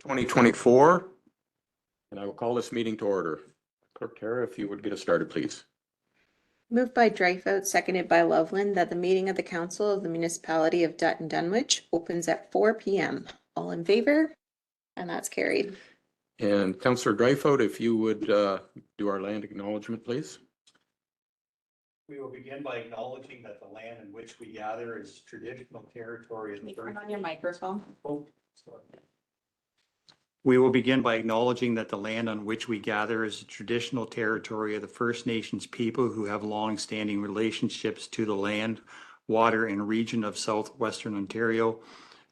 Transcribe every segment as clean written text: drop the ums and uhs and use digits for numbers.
2024, and I will call this meeting to order. Clerk Tara, if you would get us started, please. Moved by Dreyfus, seconded by Loveland, that the meeting of the Council of the Municipality of Dutton Dunwich opens at 4 p.m. All in favor? And that's carried. And Councillor Dreyfus, if you would do our land acknowledgement, please. We will begin by acknowledging that the land in which we gather is traditional territory of the Turn on your microphone. We will begin by acknowledging that the land on which we gather is the traditional territory of the First Nations people who have long-standing relationships to the land, water, and region of southwestern Ontario.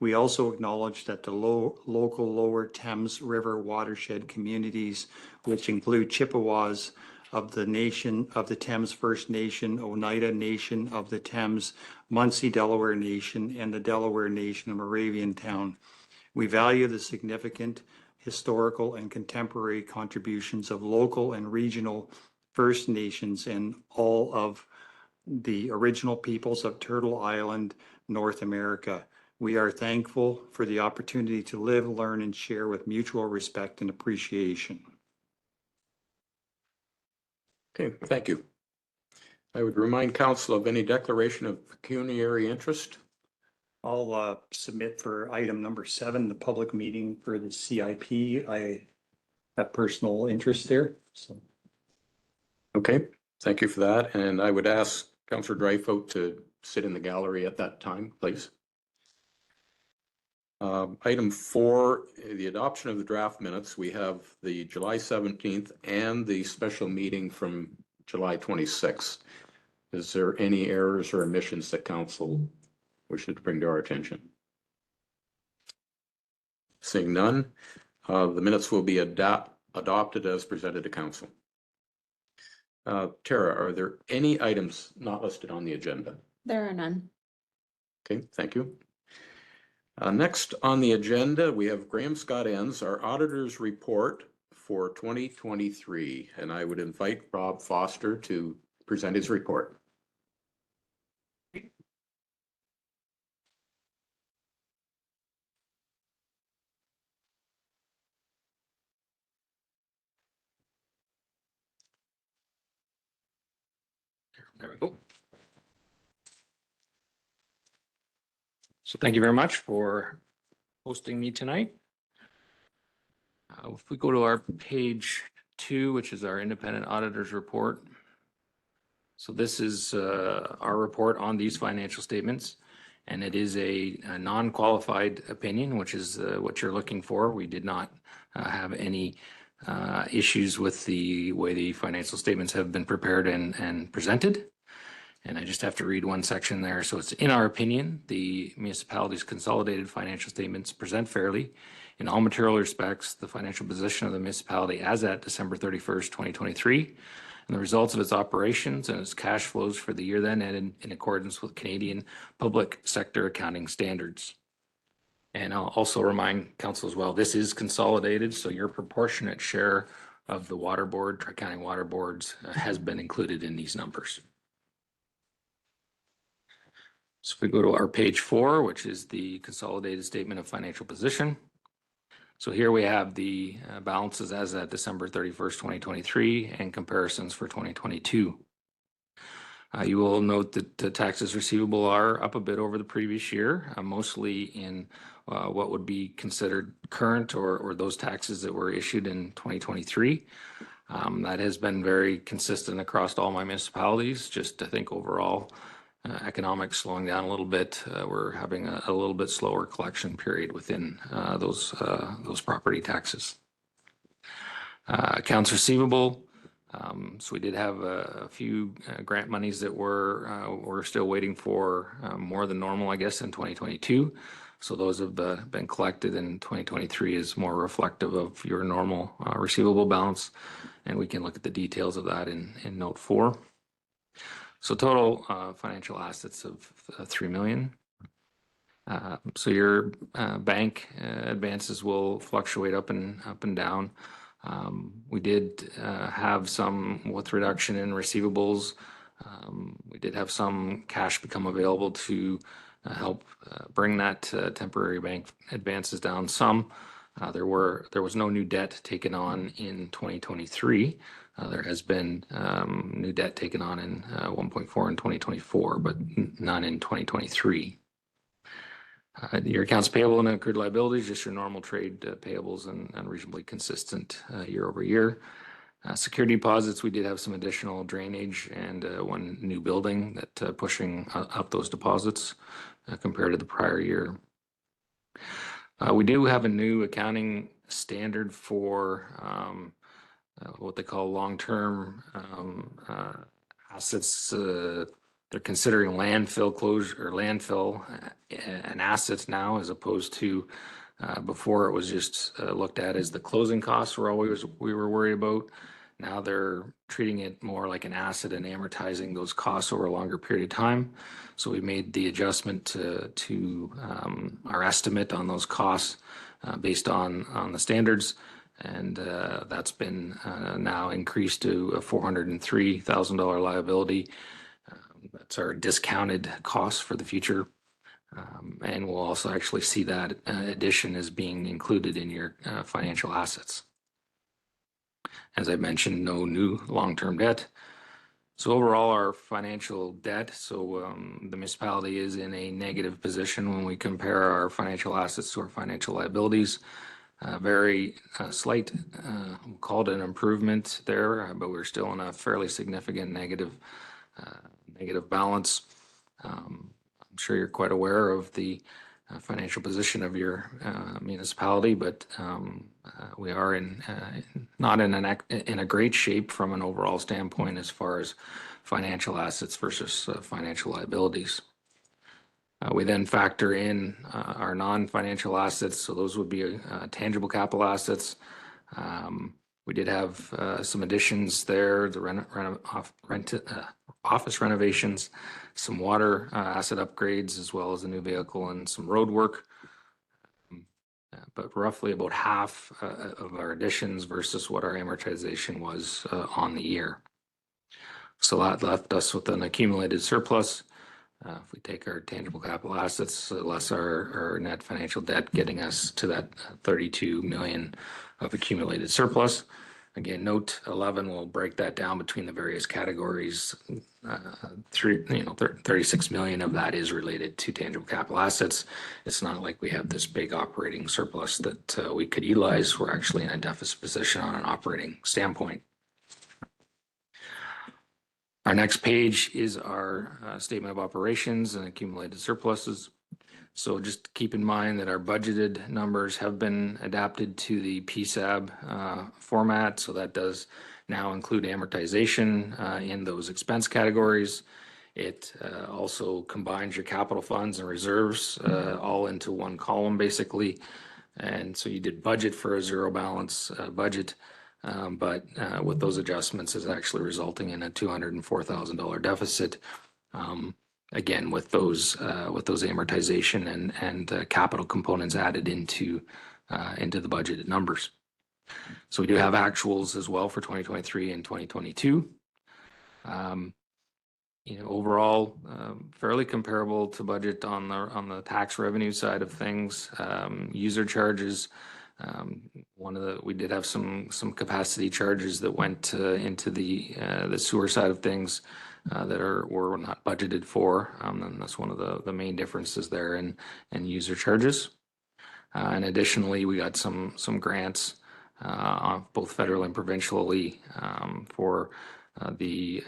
We also acknowledge that the local lower Thames River watershed communities, which include Chippewas of the Nation of the Thames First Nation, Oneida Nation of the Thames, Munsee Delaware Nation, and the Delaware Nation of Moravian Town. We value the significant historical and contemporary contributions of local and regional First Nations and all of the original peoples of Turtle Island, North America. We are thankful for the opportunity to live, learn, and share with mutual respect and appreciation. Okay, thank you. I would remind council of any declaration of pecuniary interest. I'll submit for item number 7, the public meeting for the CIP. I have personal interest there. So. Okay, thank you for that. And I would ask Councillor Dreyfus to sit in the gallery at that time, please. Item 4, the adoption of the draft minutes. We have the July 17th and the special meeting from July 26th. Is there any errors or omissions that council wishes to bring to our attention? Seeing none, the minutes will be adopted as presented to council. Tara, are there any items not listed on the agenda? There are none. Okay, thank you. Next on the agenda, we have Graham Scott Enns, our auditor's report for 2023, and I would invite Rob Foster to present his report. There we go. So thank you very much for hosting me tonight. If we go to our page 2, which is our independent auditor's report. So this is our report on these financial statements, and it is a non-qualified opinion, which is what you're looking for. We did not have any issues with the way the financial statements have been prepared and presented. And I just have to read one section there. So it's, in our opinion, the municipality's consolidated financial statements present fairly in all material respects the financial position of the municipality as at December 31st, 2023, and the results of its operations and its cash flows for the year then ended in accordance with Canadian public sector accounting standards. And I'll also remind council as well, this is consolidated, so your proportionate share of the water board, Tri-County water boards, has been included in these numbers. So if we go to our page 4, which is the consolidated statement of financial position. So here we have the balances as at December 31st, 2023 and comparisons for 2022. You will note that the taxes receivable are up a bit over the previous year, mostly in what would be considered current or those taxes that were issued in 2023. That has been very consistent across all my municipalities. Just I think overall economics slowing down a little bit. We're having a little bit slower collection period within those property taxes. Accounts receivable. So we did have a few grant monies that we're still waiting for, more than normal, I guess, in 2022. So those have been collected in 2023 is more reflective of your normal receivable balance. And we can look at the details of that in note 4. So total financial assets of $3 million. So your bank advances will fluctuate up and down. We did have some with reduction in receivables. We did have some cash become available to help bring that temporary bank advances down some. There was no new debt taken on in 2023. There has been new debt taken on in 1.4 in 2024, but none in 2023. Your accounts payable and accrued liabilities, just your normal trade payables and reasonably consistent year over year. Security deposits, we did have some additional drainage and one new building that pushing up those deposits compared to the prior year. We do have a new accounting standard for what they call long-term assets. They're considering landfill closure or landfill an asset now, as opposed to before it was just looked at as the closing costs we were worried about. Now they're treating it more like an asset and amortizing those costs over a longer period of time. So we made the adjustment to our estimate on those costs based on the standards. And that's been now increased to a $403,000 liability. That's our discounted cost for the future. And we'll also actually see that addition as being included in your financial assets. As I mentioned, no new long-term debt. So overall, our financial debt, the municipality is in a negative position when we compare our financial assets to our financial liabilities. Very slight, we'll call it an improvement there, but we're still in a fairly significant negative balance. I'm sure you're quite aware of the financial position of your municipality, but we are not in a great shape from an overall standpoint as far as financial assets versus financial liabilities. We then factor in our non-financial assets, so those would be tangible capital assets. We did have some additions there, the office renovations, some water asset upgrades, as well as a new vehicle and some road work. But roughly about half of our additions versus what our amortization was on the year. So that left us with an accumulated surplus. If we take our tangible capital assets less our net financial debt, getting us to that 32 million of accumulated surplus. Again, note 11 will break that down between the various categories. 36 million of that is related to tangible capital assets. It's not like we have this big operating surplus that we could utilize. We're actually in a deficit position on an operating standpoint. Our next page is our statement of operations and accumulated surpluses. So just keep in mind that our budgeted numbers have been adapted to the PSAB format. So that does now include amortization in those expense categories. It also combines your capital funds and reserves all into one column, basically. And so you did budget for a zero balance budget. But with those adjustments is actually resulting in a $204,000 deficit. Again, with those amortization and capital components added into the budgeted numbers. So we do have actuals as well for 2023 and 2022. Overall, fairly comparable to budget on the tax revenue side of things. User charges. We did have some capacity charges that went into the sewer side of things that were not budgeted for, and that's one of the main differences there in user charges. And additionally, we got some grants both federal and provincially for the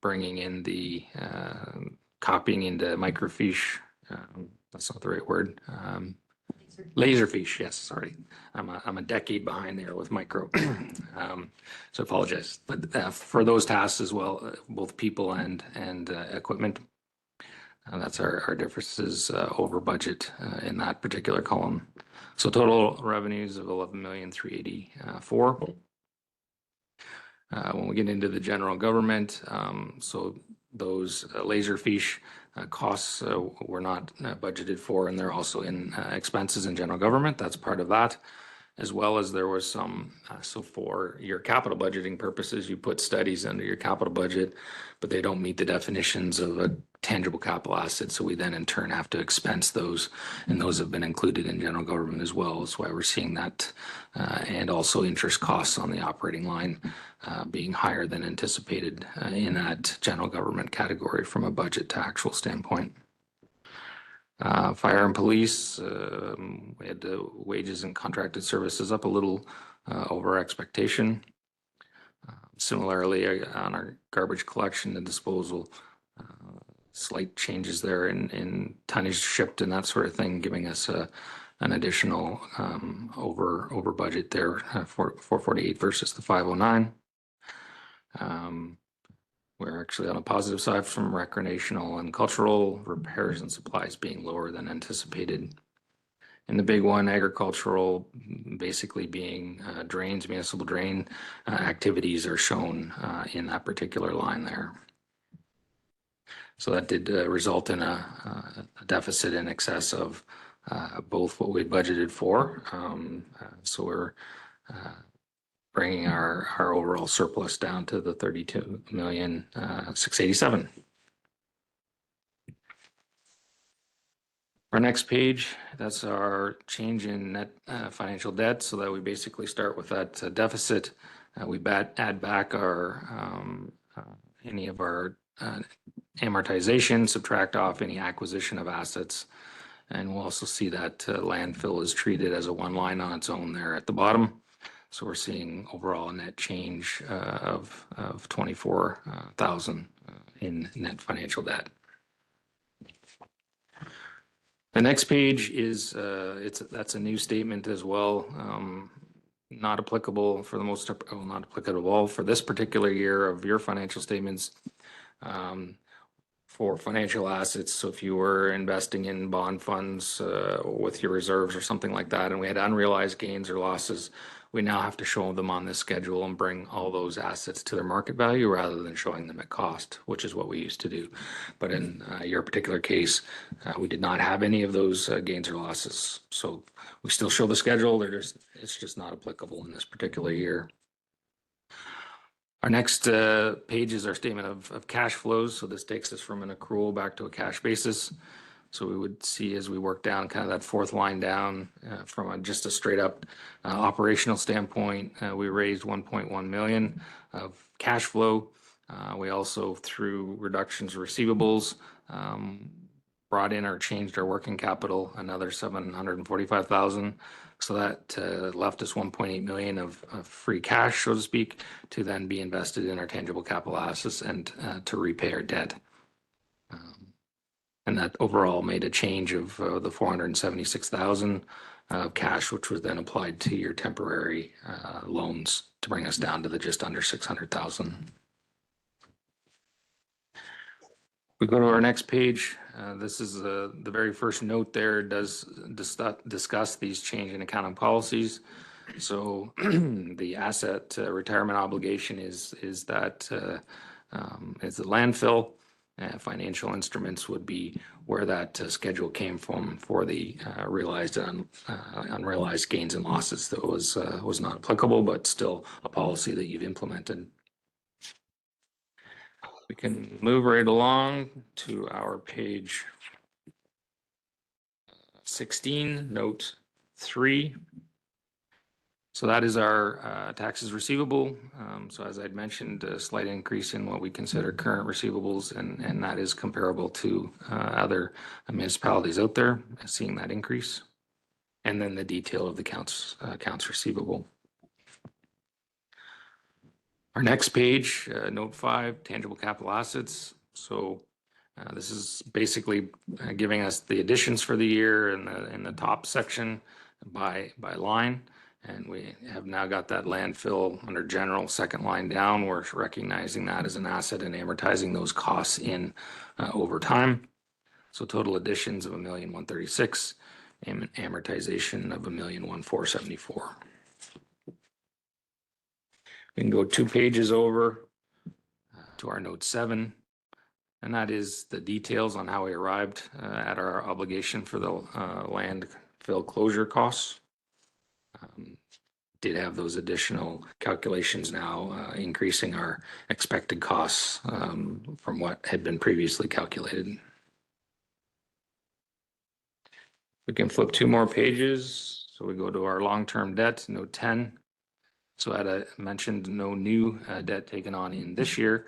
bringing in the copying into microfiche. That's not the right word. Laserfiche, yes, sorry. I'm a decade behind there with micro. So I apologize. But for those tasks as well, both people and equipment, that's our differences over budget in that particular column. So total revenues of 11,384,000. When we get into the general government, so those laserfiche costs were not budgeted for, and they're also in expenses in general government. That's part of that. as well as there was some, so for your capital budgeting purposes, you put studies under your capital budget, but they don't meet the definitions of a tangible capital asset. So we then in turn have to expense those, and those have been included in general government as well. That's why we're seeing that, and also interest costs on the operating line being higher than anticipated in that general government category from a budget to actual standpoint. Fire and police, we had the wages and contracted services up a little over expectation. Similarly, on our garbage collection and disposal, slight changes there in tonnage shipped and that sort of thing, giving us an additional over budget there for 448 versus the 509. We're actually on a positive side from recreational and cultural repairs and supplies being lower than anticipated. And the big one, agricultural, basically being drains, municipal drain activities are shown in that particular line there. So that did result in a deficit in excess of both what we budgeted for. So we're bringing our overall surplus down to the 32,687,000. Our next page, that's our change in net financial debt, so that we basically start with that deficit. We add back our any of our amortization, subtract off any acquisition of assets, and we'll also see that landfill is treated as a one line on its own there at the bottom. So we're seeing overall a net change of 24,000 in net financial debt. The next page is that's a new statement as well. Not applicable for the most, well, not applicable for this particular year of your financial statements. For financial assets, so if you were investing in bond funds with your reserves or something like that, and we had unrealized gains or losses, we now have to show them on this schedule and bring all those assets to their market value rather than showing them at cost, which is what we used to do. But in your particular case, we did not have any of those gains or losses. So we still show the schedule, it's just not applicable in this particular year. Our next page is our statement of cash flows. So this takes us from an accrual back to a cash basis. So we would see as we work down kind of that fourth line down from just a straight up operational standpoint, we raised 1.1 million of cash flow. We also, through reductions of receivables, brought in or changed our working capital another 745,000. So that left us 1.8 million of free cash, so to speak, to then be invested in our tangible capital assets and to repay our debt. And that overall made a change of the 476,000 of cash, which was then applied to your temporary loans to bring us down to the just under 600,000. We go to our next page. This is the very first note there. It does discuss these change in accounting policies. So the asset retirement obligation is that it's the landfill. Financial instruments would be where that schedule came from for the realized and unrealized gains and losses. That was not applicable, but still a policy that you've implemented. We can move right along to our page 16, note 3. So that is our taxes receivable. So as I'd mentioned, a slight increase in what we consider current receivables, and that is comparable to other municipalities out there, seeing that increase. And then the detail of the accounts receivable. Our next page, note 5, tangible capital assets. So this is basically giving us the additions for the year in the top section by line. And we have now got that landfill under general second line down. We're recognizing that as an asset and amortizing those costs in over time. So total additions of 1,136,000 and amortization of 1,147,474. We can go 2 pages over to our note 7, and that is the details on how we arrived at our obligation for the landfill closure costs. did have those additional calculations now, increasing our expected costs from what had been previously calculated. We can flip 2 more pages. So we go to our long-term debt, note 10. So I mentioned no new debt taken on in this year,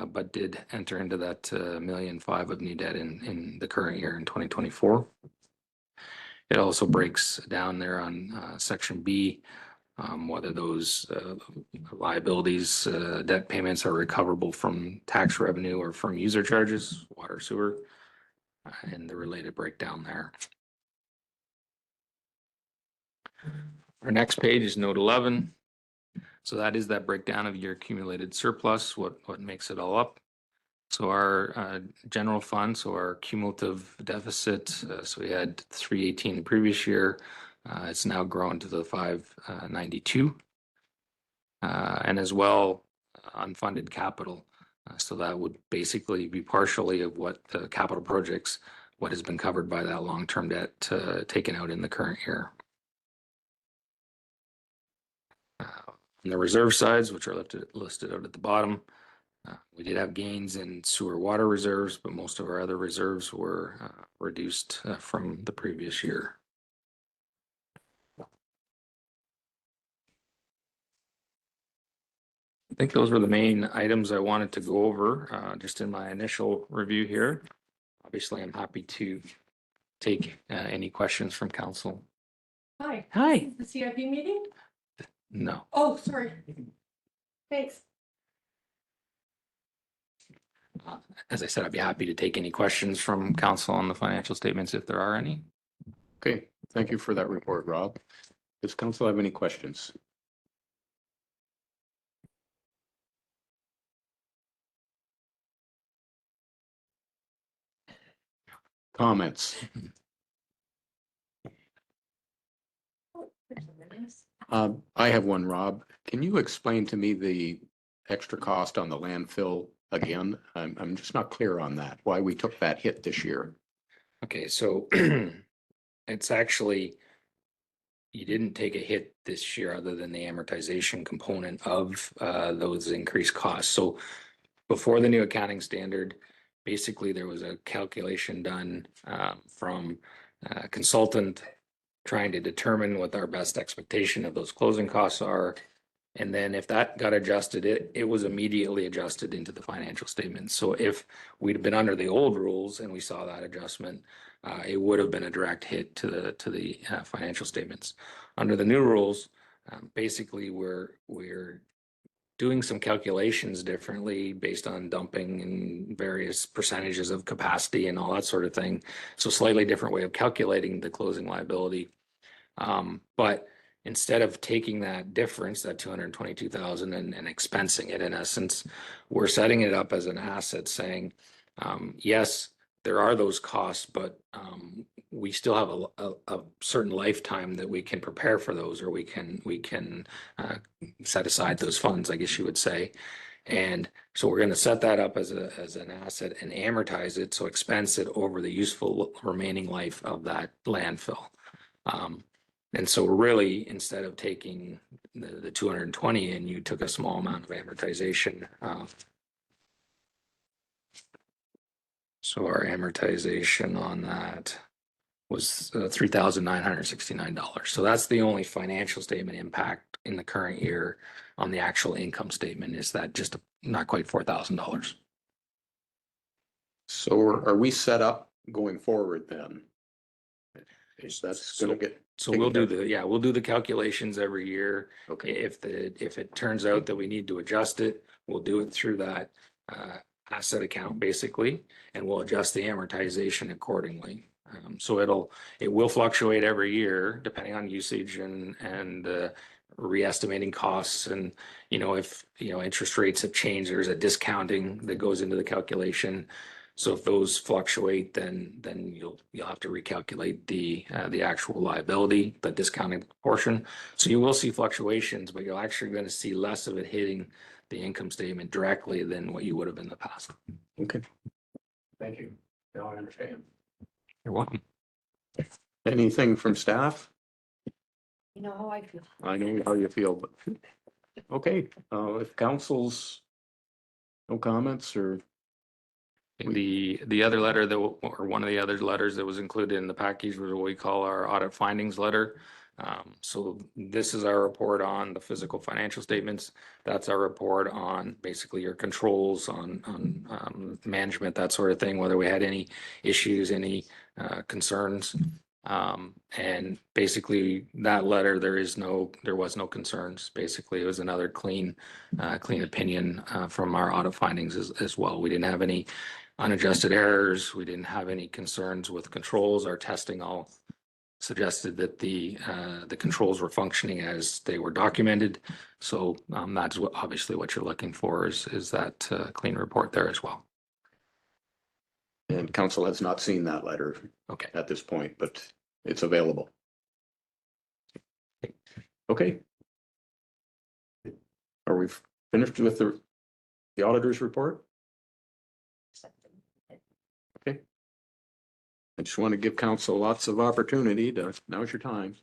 but did enter into that $1.5 million of new debt in the current year in 2024. It also breaks down there on section B, whether those liabilities, debt payments are recoverable from tax revenue or from user charges, water, sewer, and the related breakdown there. Our next page is note 11. So that is that breakdown of your accumulated surplus, what makes it all up. So our general fund, so our cumulative deficit, so we had 318 the previous year. It's now grown to the 592. And as well, unfunded capital. So that would basically be partially of what the capital projects, what has been covered by that long-term debt taken out in the current year. On the reserve sides, which are listed out at the bottom, we did have gains in sewer water reserves, but most of our other reserves were reduced from the previous year. I think those were the main items I wanted to go over just in my initial review here. Obviously, I'm happy to take any questions from council. Hi. Hi. The CIP meeting? No. Oh, sorry. Thanks. As I said, I'd be happy to take any questions from council on the financial statements if there are any. Okay, thank you for that report, Rob. Does council have any questions? Comments? I have one, Rob. Can you explain to me the extra cost on the landfill again? I'm just not clear on that, why we took that hit this year. Okay, so it's actually, you didn't take a hit this year other than the amortization component of those increased costs. So before the new accounting standard, basically there was a calculation done from a consultant trying to determine what our best expectation of those closing costs are. And then if that got adjusted, it was immediately adjusted into the financial statements. So if we'd been under the old rules and we saw that adjustment, it would have been a direct hit to the financial statements. Under the new rules, basically we're doing some calculations differently based on dumping and various percentages of capacity and all that sort of thing. So slightly different way of calculating the closing liability. But instead of taking that difference, that 222,000 and expensing it, in essence, we're setting it up as an asset saying, yes, there are those costs, but we still have a certain lifetime that we can prepare for those, or we can set aside those funds, I guess you would say. And so we're going to set that up as an asset and amortize it, so expense it over the useful remaining life of that landfill. And so really, instead of taking the 220 and you took a small amount of amortization. So our amortization on that was $3,969. So that's the only financial statement impact in the current year on the actual income statement, is that just not quite $4,000. So are we set up going forward then? That's going to get. So we'll do we'll do the calculations every year. Okay. If it turns out that we need to adjust it, we'll do it through that asset account basically, and we'll adjust the amortization accordingly. So it will fluctuate every year depending on usage and re-estimating costs, and if interest rates have changed, there's a discounting that goes into the calculation. So if those fluctuate, then you'll have to recalculate the actual liability, the discounting portion. So you will see fluctuations, but you're actually going to see less of it hitting the income statement directly than what you would have in the past. Okay. Thank you. Now I understand. You're welcome. Anything from staff? You know how I feel. I know how you feel, but, okay, if council's no comments or, The other letter that, or one of the other letters that was included in the package was what we call our audit findings letter. So this is our report on the physical financial statements. That's our report on basically your controls on management, that sort of thing, whether we had any issues, any concerns. And basically that letter, there was no concerns. Basically, it was another clean opinion from our audit findings as well. We didn't have any unadjusted errors. We didn't have any concerns with controls. Our testing all suggested that the controls were functioning as they were documented. So that's obviously what you're looking for is that clean report there as well. and council has not seen that letter Okay. at this point, but it's available. Okay. Are we finished with the auditor's report? Okay. I just want to give council lots of opportunity to, now's your time.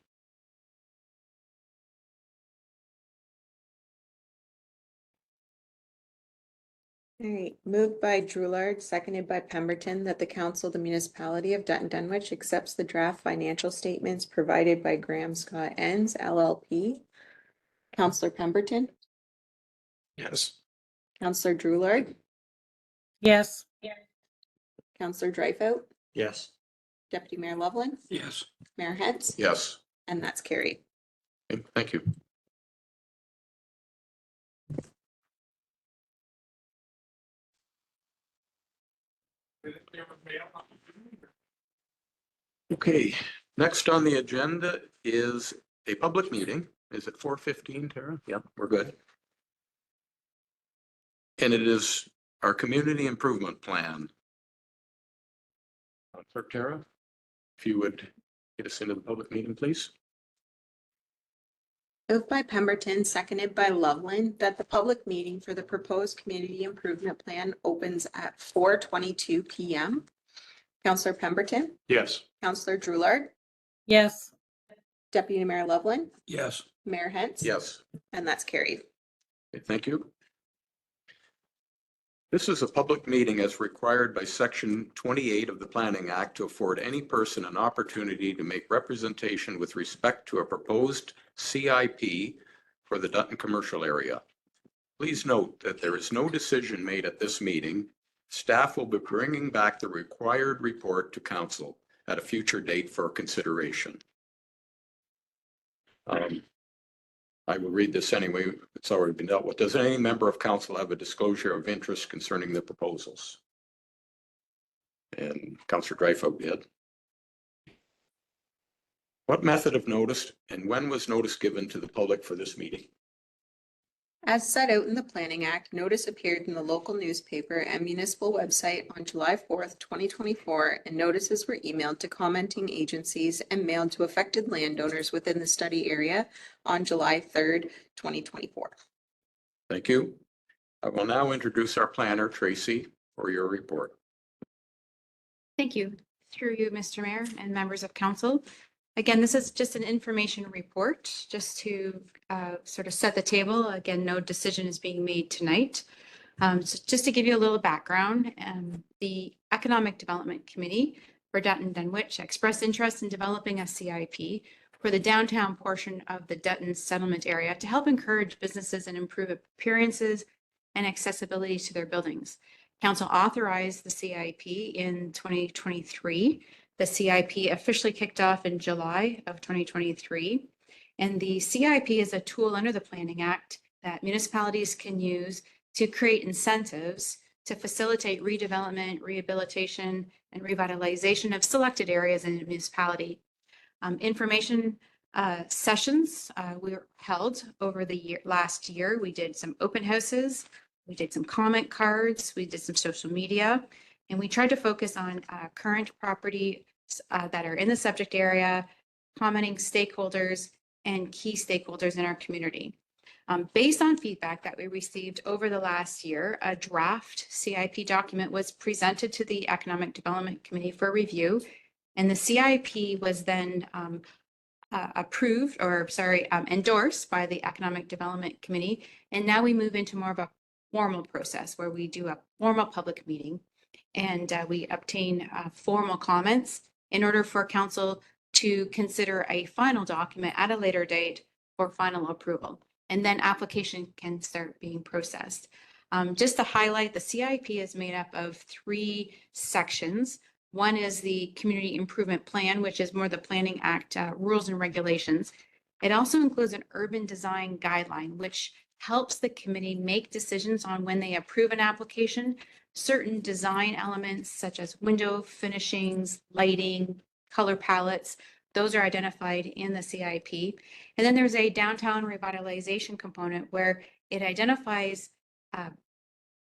All right, moved by Drulard, seconded by Pemberton, that the council of the municipality of Dutton Dunwich accepts the draft financial statements provided by Graham Scott Ends LLP. Counselor Pemberton, Yes. Counselor Drulard, Yes. Counselor Dreyfus, Yes. Deputy Mayor Loveland, Yes. Mayor Hens, Yes. and that's carried. Okay, thank you. Okay, next on the agenda is a public meeting. Is it 4:15, Tara? Yep, we're good. And it is our community improvement plan. Clerk Tara, if you would get us into the public meeting, please. Moved by Pemberton, seconded by Loveland, that the public meeting for the proposed community improvement plan opens at 4:22 PM. Counselor Pemberton, Yes. Counselor Drulard, Yes. Deputy Mayor Loveland, Yes. Mayor Hens. Yes. And that's carried. Okay, thank you. This is a public meeting as required by Section 28 of the Planning Act to afford any person an opportunity to make representation with respect to a proposed CIP for the Dutton commercial area. Please note that there is no decision made at this meeting. Staff will be bringing back the required report to council at a future date for consideration. I will read this anyway. It's already been dealt with. Does any member of council have a disclosure of interest concerning the proposals? And Councillor Dreyfus did. What method of notice and when was notice given to the public for this meeting? As set out in the Planning Act, notice appeared in the local newspaper and municipal website on July 4th, 2024, and notices were emailed to commenting agencies and mailed to affected landowners within the study area on July 3rd, 2024. Thank you. I will now introduce our planner, Tracy, for your report. Thank you. Through you, Mr. Mayor and members of council. Again, this is just an information report, just to sort of set the table. Again, no decision is being made tonight. So just to give you a little background, the Economic Development Committee for Dutton Dunwich expressed interest in developing a CIP for the downtown portion of the Dutton settlement area to help encourage businesses and improve appearances and accessibility to their buildings. Council authorized the CIP in 2023. The CIP officially kicked off in July of 2023. And the CIP is a tool under the Planning Act that municipalities can use to create incentives to facilitate redevelopment, rehabilitation, and revitalization of selected areas in a municipality. Information sessions were held over the last year. We did some open houses, we did some comment cards, we did some social media, and we tried to focus on current property that are in the subject area, commenting stakeholders, and key stakeholders in our community. Based on feedback that we received over the last year, a draft CIP document was presented to the Economic Development Committee for review, and the CIP was then approved or sorry, endorsed by the Economic Development Committee. And now we move into more of a formal process where we do a formal public meeting and we obtain formal comments in order for council to consider a final document at a later date for final approval. And then application can start being processed. Just to highlight, the CIP is made up of 3 sections. One is the Community Improvement Plan, which is more the Planning Act rules and regulations. It also includes an urban design guideline, which helps the committee make decisions on when they approve an application. Certain design elements such as window finishings, lighting, color palettes, those are identified in the CIP. And then there's a downtown revitalization component where it identifies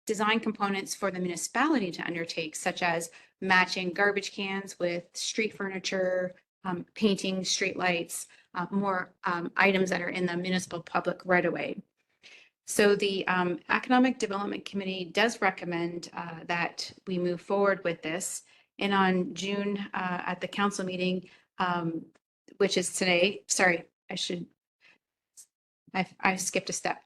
design components for the municipality to undertake, such as matching garbage cans with street furniture, painting streetlights, more items that are in the municipal public right away. So the Economic Development Committee does recommend that we move forward with this. And on June at the council meeting, which is today, sorry, I skipped a step.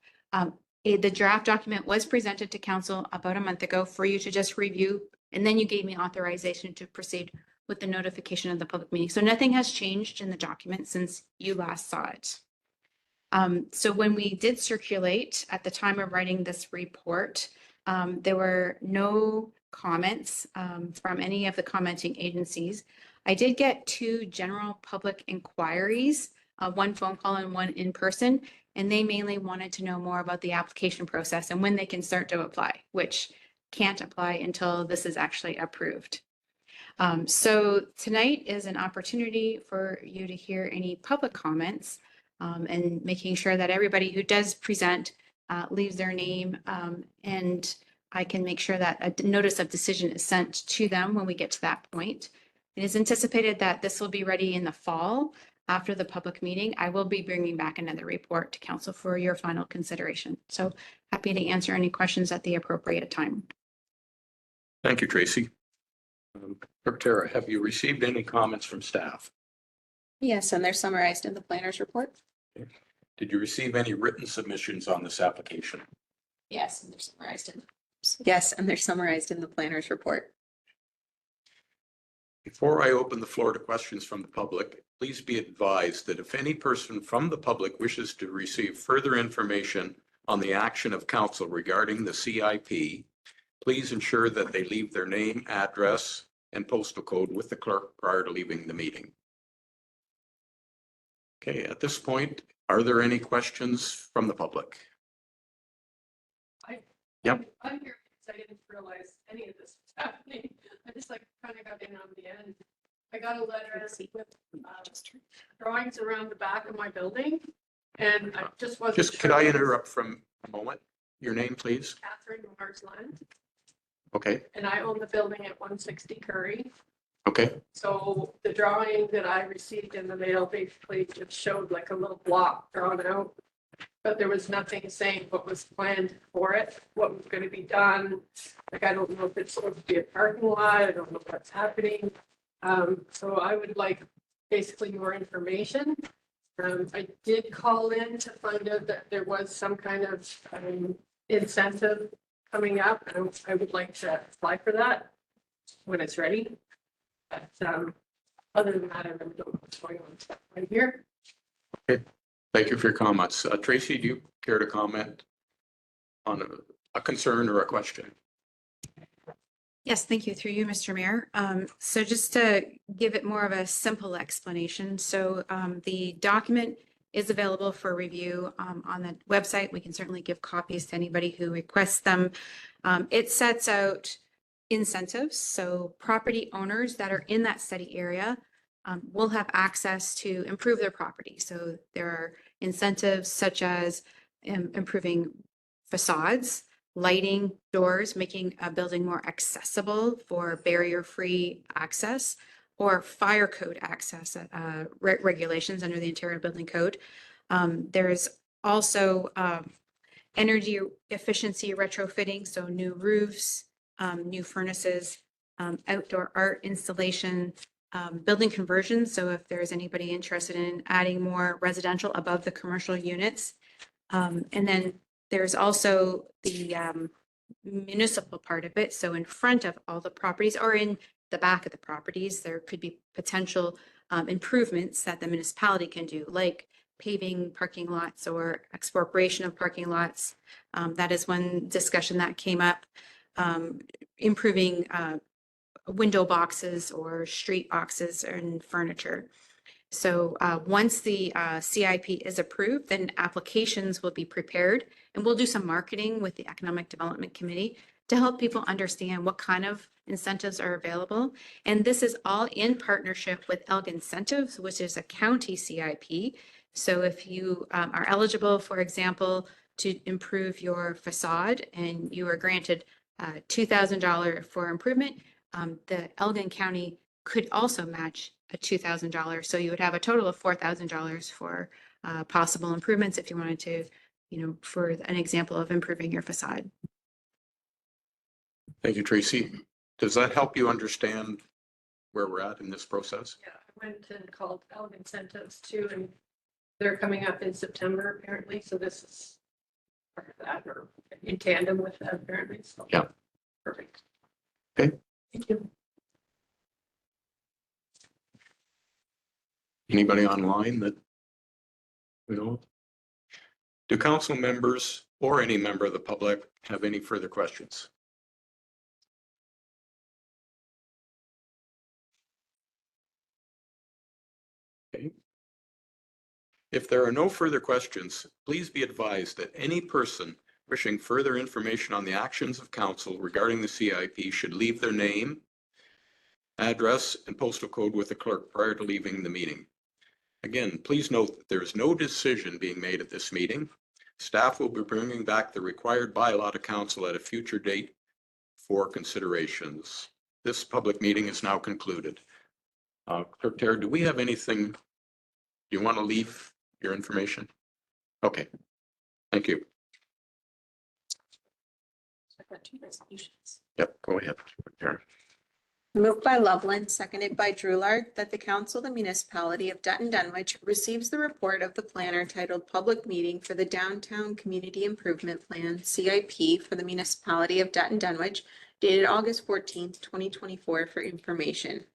The draft document was presented to council about a month ago for you to just review, and then you gave me authorization to proceed with the notification of the public meeting. So nothing has changed in the document since you last saw it. So when we did circulate at the time of writing this report, there were no comments from any of the commenting agencies. I did get 2 general public inquiries, 1 phone call and 1 in person, and they mainly wanted to know more about the application process and when they can start to apply, which can't apply until this is actually approved. So tonight is an opportunity for you to hear any public comments and making sure that everybody who does present leaves their name and I can make sure that a notice of decision is sent to them when we get to that point. It is anticipated that this will be ready in the fall. After the public meeting, I will be bringing back another report to council for your final consideration. So happy to answer any questions at the appropriate time. Thank you, Tracy. Clerk Tara, have you received any comments from staff? Yes, and they're summarized in the planner's report. Did you receive any written submissions on this application? Yes, and they're summarized in. Yes, and they're summarized in the planner's report. Before I open the floor to questions from the public, please be advised that if any person from the public wishes to receive further information on the action of council regarding the CIP, please ensure that they leave their name, address, and postal code with the clerk prior to leaving the meeting. Okay, at this point, are there any questions from the public? Yep. I'm here because I didn't realize any of this was happening. I just kind of got in on the end. I got a letter with drawings around the back of my building and I just wasn't Just sure. could I interrupt from a moment? Your name, please? Catherine Marsland. Okay, And I own the building at 160 Curry. okay, So the drawing that I received in the mail basically just showed like a little block drawn out. But there was nothing saying what was planned for it, what was going to be done. Like, I don't know if it's supposed to be a parking lot. I don't know what's happening. So I would like basically more information. I did call in to find out that there was some kind of incentive coming up. And I would like to apply for that when it's ready. But other than that, I really don't know what's going on right here. okay. Thank you for your comments. Tracy, do you care to comment on a concern or a question? Yes, thank you. Through you, Mr. Mayor. So just to give it more of a simple explanation. So the document is available for review on the website. We can certainly give copies to anybody who requests them. It sets out incentives. So property owners that are in that study area will have access to improve their property. So there are incentives such as improving facades, lighting, doors, making a building more accessible for barrier-free access, or fire code access regulations under the Ontario Building Code. There's also energy efficiency retrofitting, so new roofs, new furnaces, outdoor art installation, building conversions. So if there's anybody interested in adding more residential above the commercial units. And then there's also the municipal part of it. So in front of all the properties or in the back of the properties, there could be potential improvements that the municipality can do, like paving parking lots or expropriation of parking lots. That is one discussion that came up. Improving window boxes or street boxes and furniture. So once the CIP is approved, then applications will be prepared and we'll do some marketing with the Economic Development Committee to help people understand what kind of incentives are available. And this is all in partnership with Elk Incentives, which is a county CIP. So if you are eligible, for example, to improve your facade and you are granted $2,000 for improvement, the Elgin County could also match a $2,000. So you would have a total of $4,000 for possible improvements if you wanted to, for an example of improving your facade. Thank you, Tracy. Does that help you understand where we're at in this process? Yeah, I went and called Elk Incentives too, and they're coming up in September apparently, so this is part of that or in tandem with that apparently, so. Yeah. Perfect. Okay. Thank you. Anybody online that we know? Do council members or any member of the public have any further questions? Okay. If there are no further questions, please be advised that any person wishing further information on the actions of council regarding the CIP should leave their name, address, and postal code with the clerk prior to leaving the meeting. Again, please note that there is no decision being made at this meeting. Staff will be bringing back the required bylaw to council at a future date for considerations. This public meeting is now concluded. Clerk Tara, do we have anything? Do you want to leave your information? Okay, thank you. I've got 2 resolutions. Yep, go ahead, Tara. Moved by Loveland, seconded by Drulard, that the Council of the Municipality of Dutton Dunwich receives the report of the planner titled Public Meeting for the Downtown Community Improvement Plan, CIP, for the Municipality of Dutton Dunwich, dated August 14th, 2024, for information.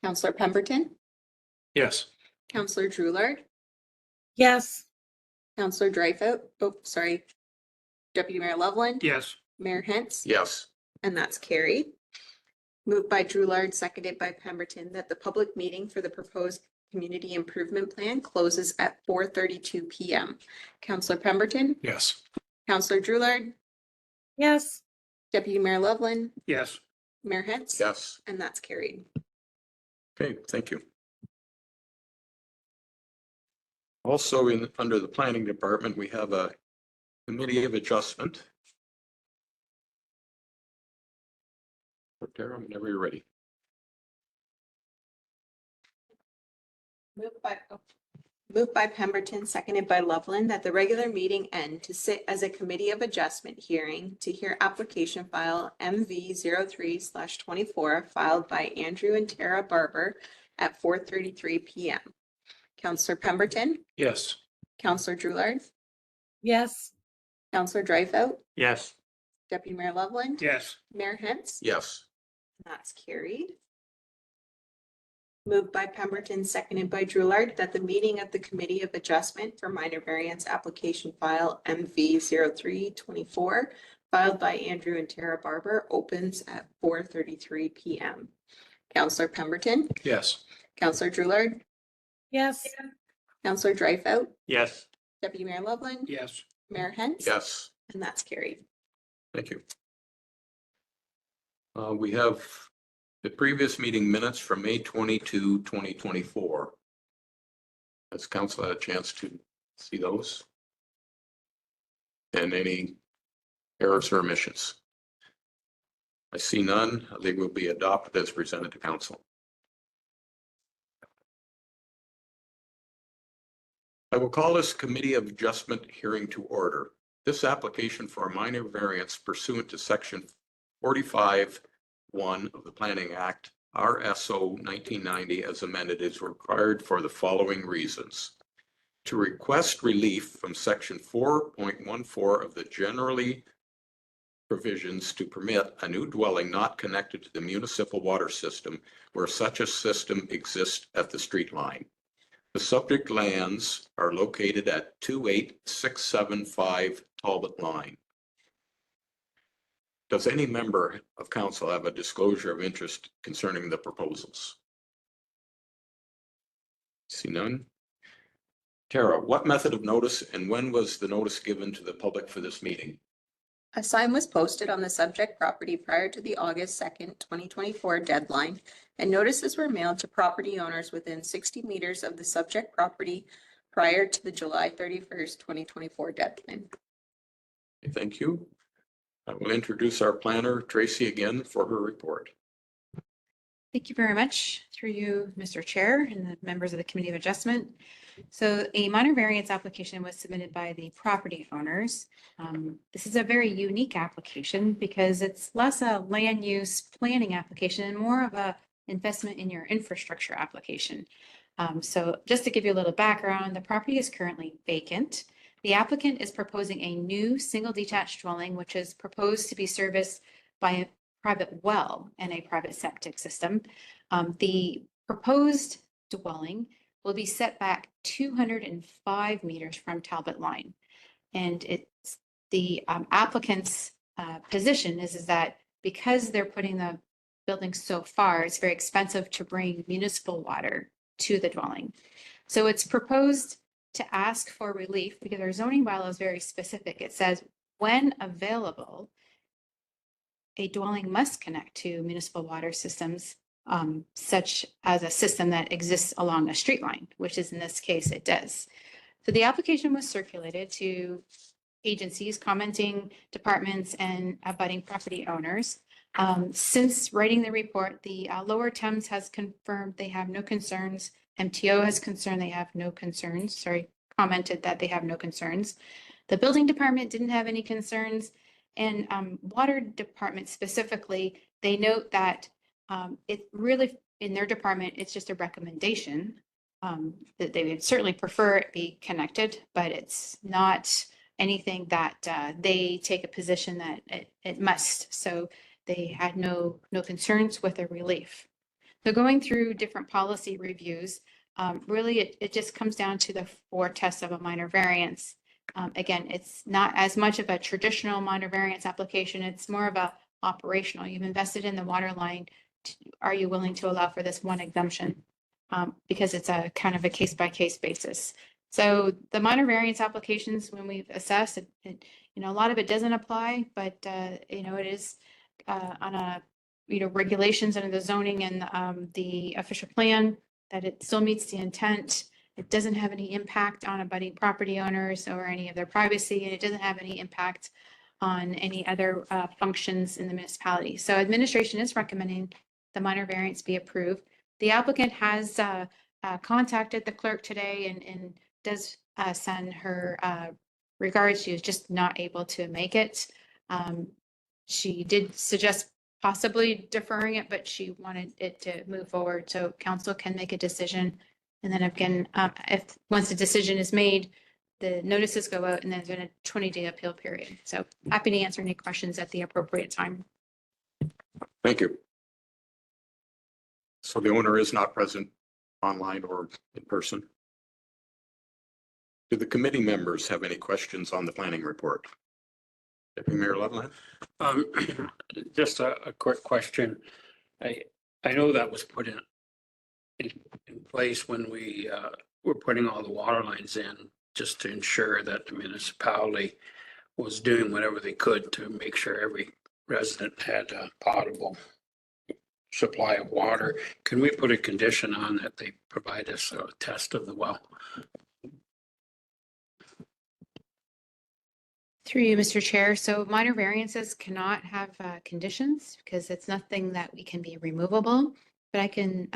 Councillor Pemberton, Yes. Councillor Drulard, yes, Councillor Dreyfus, Deputy Mayor Loveland, Yes. Mayor Hentz. Yes, And that's carried. Moved by Drulard, seconded by Pemberton, that the public meeting for the proposed community improvement plan closes at 4:32 p.m. Councillor Pemberton, Yes. Councillor Drulard, yes, Deputy Mayor Loveland, Yes. Mayor Hentz. yes. And that's carried. Okay, thank you. Also under the planning department, we have a committee of adjustment. Tara, whenever you're ready. Moved by Pemberton, seconded by Loveland, that the regular meeting end to sit as a committee of adjustment hearing to hear application file MV 03/24 filed by Andrew and Tara Barber at 4:33 p.m. Councillor Pemberton, Yes. Councillor Drulard, yes, Councillor Dreyfus, Yes. Deputy Mayor Loveland, Yes. Mayor Hentz. Yes, That's carried. Moved by Pemberton, seconded by Drulard, that the meeting of the Committee of Adjustment for Minor Variance Application File MV 03/24 filed by Andrew and Tara Barber opens at 4:33 p.m. Councillor Pemberton, Yes. Councillor Drulard, yes, Councillor Dreyfus, Yes. Deputy Mayor Loveland, Yes. Mayor Hentz. yes, And that's carried. thank you. We have the previous meeting minutes from May 22, 2024. Has council had a chance to see those? And any errors or omissions? I see none. They will be adopted as presented to council. I will call this Committee of Adjustment hearing to order. This application for a minor variance pursuant to Section 45(1) of the Planning Act RSO 1990 as amended is required for the following reasons. To request relief from section 4.14 of the generally provisions to permit a new dwelling not connected to the municipal water system where such a system exists at the street line. The subject lands are located at 28675 Talbot Line. Does any member of council have a disclosure of interest concerning the proposals? See none. Tara, what method of notice and when was the notice given to the public for this meeting? A sign was posted on the subject property prior to the August 2nd, 2024 deadline, and notices were mailed to property owners within 60 meters of the subject property prior to the July 31st, 2024 deadline. Thank you. I will introduce our planner, Tracy, again for her report. Thank you very much through you, Mr. Chair, and the members of the Committee of Adjustment. So a minor variance application was submitted by the property owners. This is a very unique application because it's less a land use planning application and more of a investment in your infrastructure application. So just to give you a little background, the property is currently vacant. The applicant is proposing a new single detached dwelling, which is proposed to be serviced by a private well and a private septic system. The proposed dwelling will be set back 205 meters from Talbot Line. And it's the applicant's position is that because they're putting the building so far, it's very expensive to bring municipal water to the dwelling. So it's proposed to ask for relief because our zoning bylaw is very specific. It says when available, a dwelling must connect to municipal water systems, such as a system that exists along a street line, which is in this case, it does. So the application was circulated to agencies, commenting departments, and abutting property owners. Since writing the report, the Lower Thames has confirmed they have no concerns. MTO has commented that they have no concerns. The building department didn't have any concerns. And water department specifically, they note that it really, in their department, it's just a recommendation that they would certainly prefer it be connected, but it's not anything that they take a position that it must. So they had no concerns with the relief. So going through different policy reviews, really it just comes down to the 4 tests of a minor variance. Again, it's not as much of a traditional minor variance application. It's more of a operational. You've invested in the water line. Are you willing to allow for this one exemption? Because it's a kind of a case by case basis. So the minor variance applications, when we've assessed it, a lot of it doesn't apply, but it is on a regulations under the zoning and the official plan that it still meets the intent. It doesn't have any impact on abutting property owners or any of their privacy, and it doesn't have any impact on any other functions in the municipality. So administration is recommending the minor variance be approved. The applicant has contacted the clerk today and does send her regards. She was just not able to make it. She did suggest possibly deferring it, but she wanted it to move forward so council can make a decision. And then again, once the decision is made, the notices go out and then there's a 20-day appeal period. So happy to answer any questions at the appropriate time. Thank you. So the owner is not present online or in person. Do the committee members have any questions on the planning report? Deputy Mayor Loveland? Just a quick question. I know that was put in place when we were putting all the water lines in, just to ensure that the municipality was doing whatever they could to make sure every resident had a potable supply of water. Can we put a condition on that they provide us a test of the well? Through you, Mr. Chair. So minor variances cannot have conditions because it's nothing that we can be removable, but I can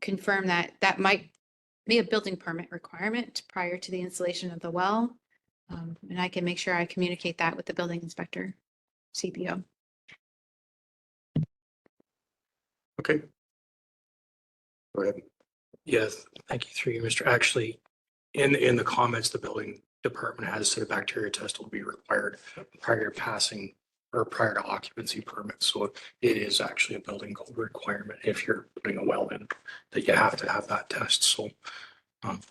confirm that that might be a building permit requirement prior to the installation of the well. And I can make sure I communicate that with the building inspector, CPO. Okay. Go ahead. Yes, thank you through you, Mr. Actually, in the comments, the building department has said a bacteria test will be required prior to passing or prior to occupancy permit. So it is actually a building code requirement if you're putting a well in, that you have to have that test. So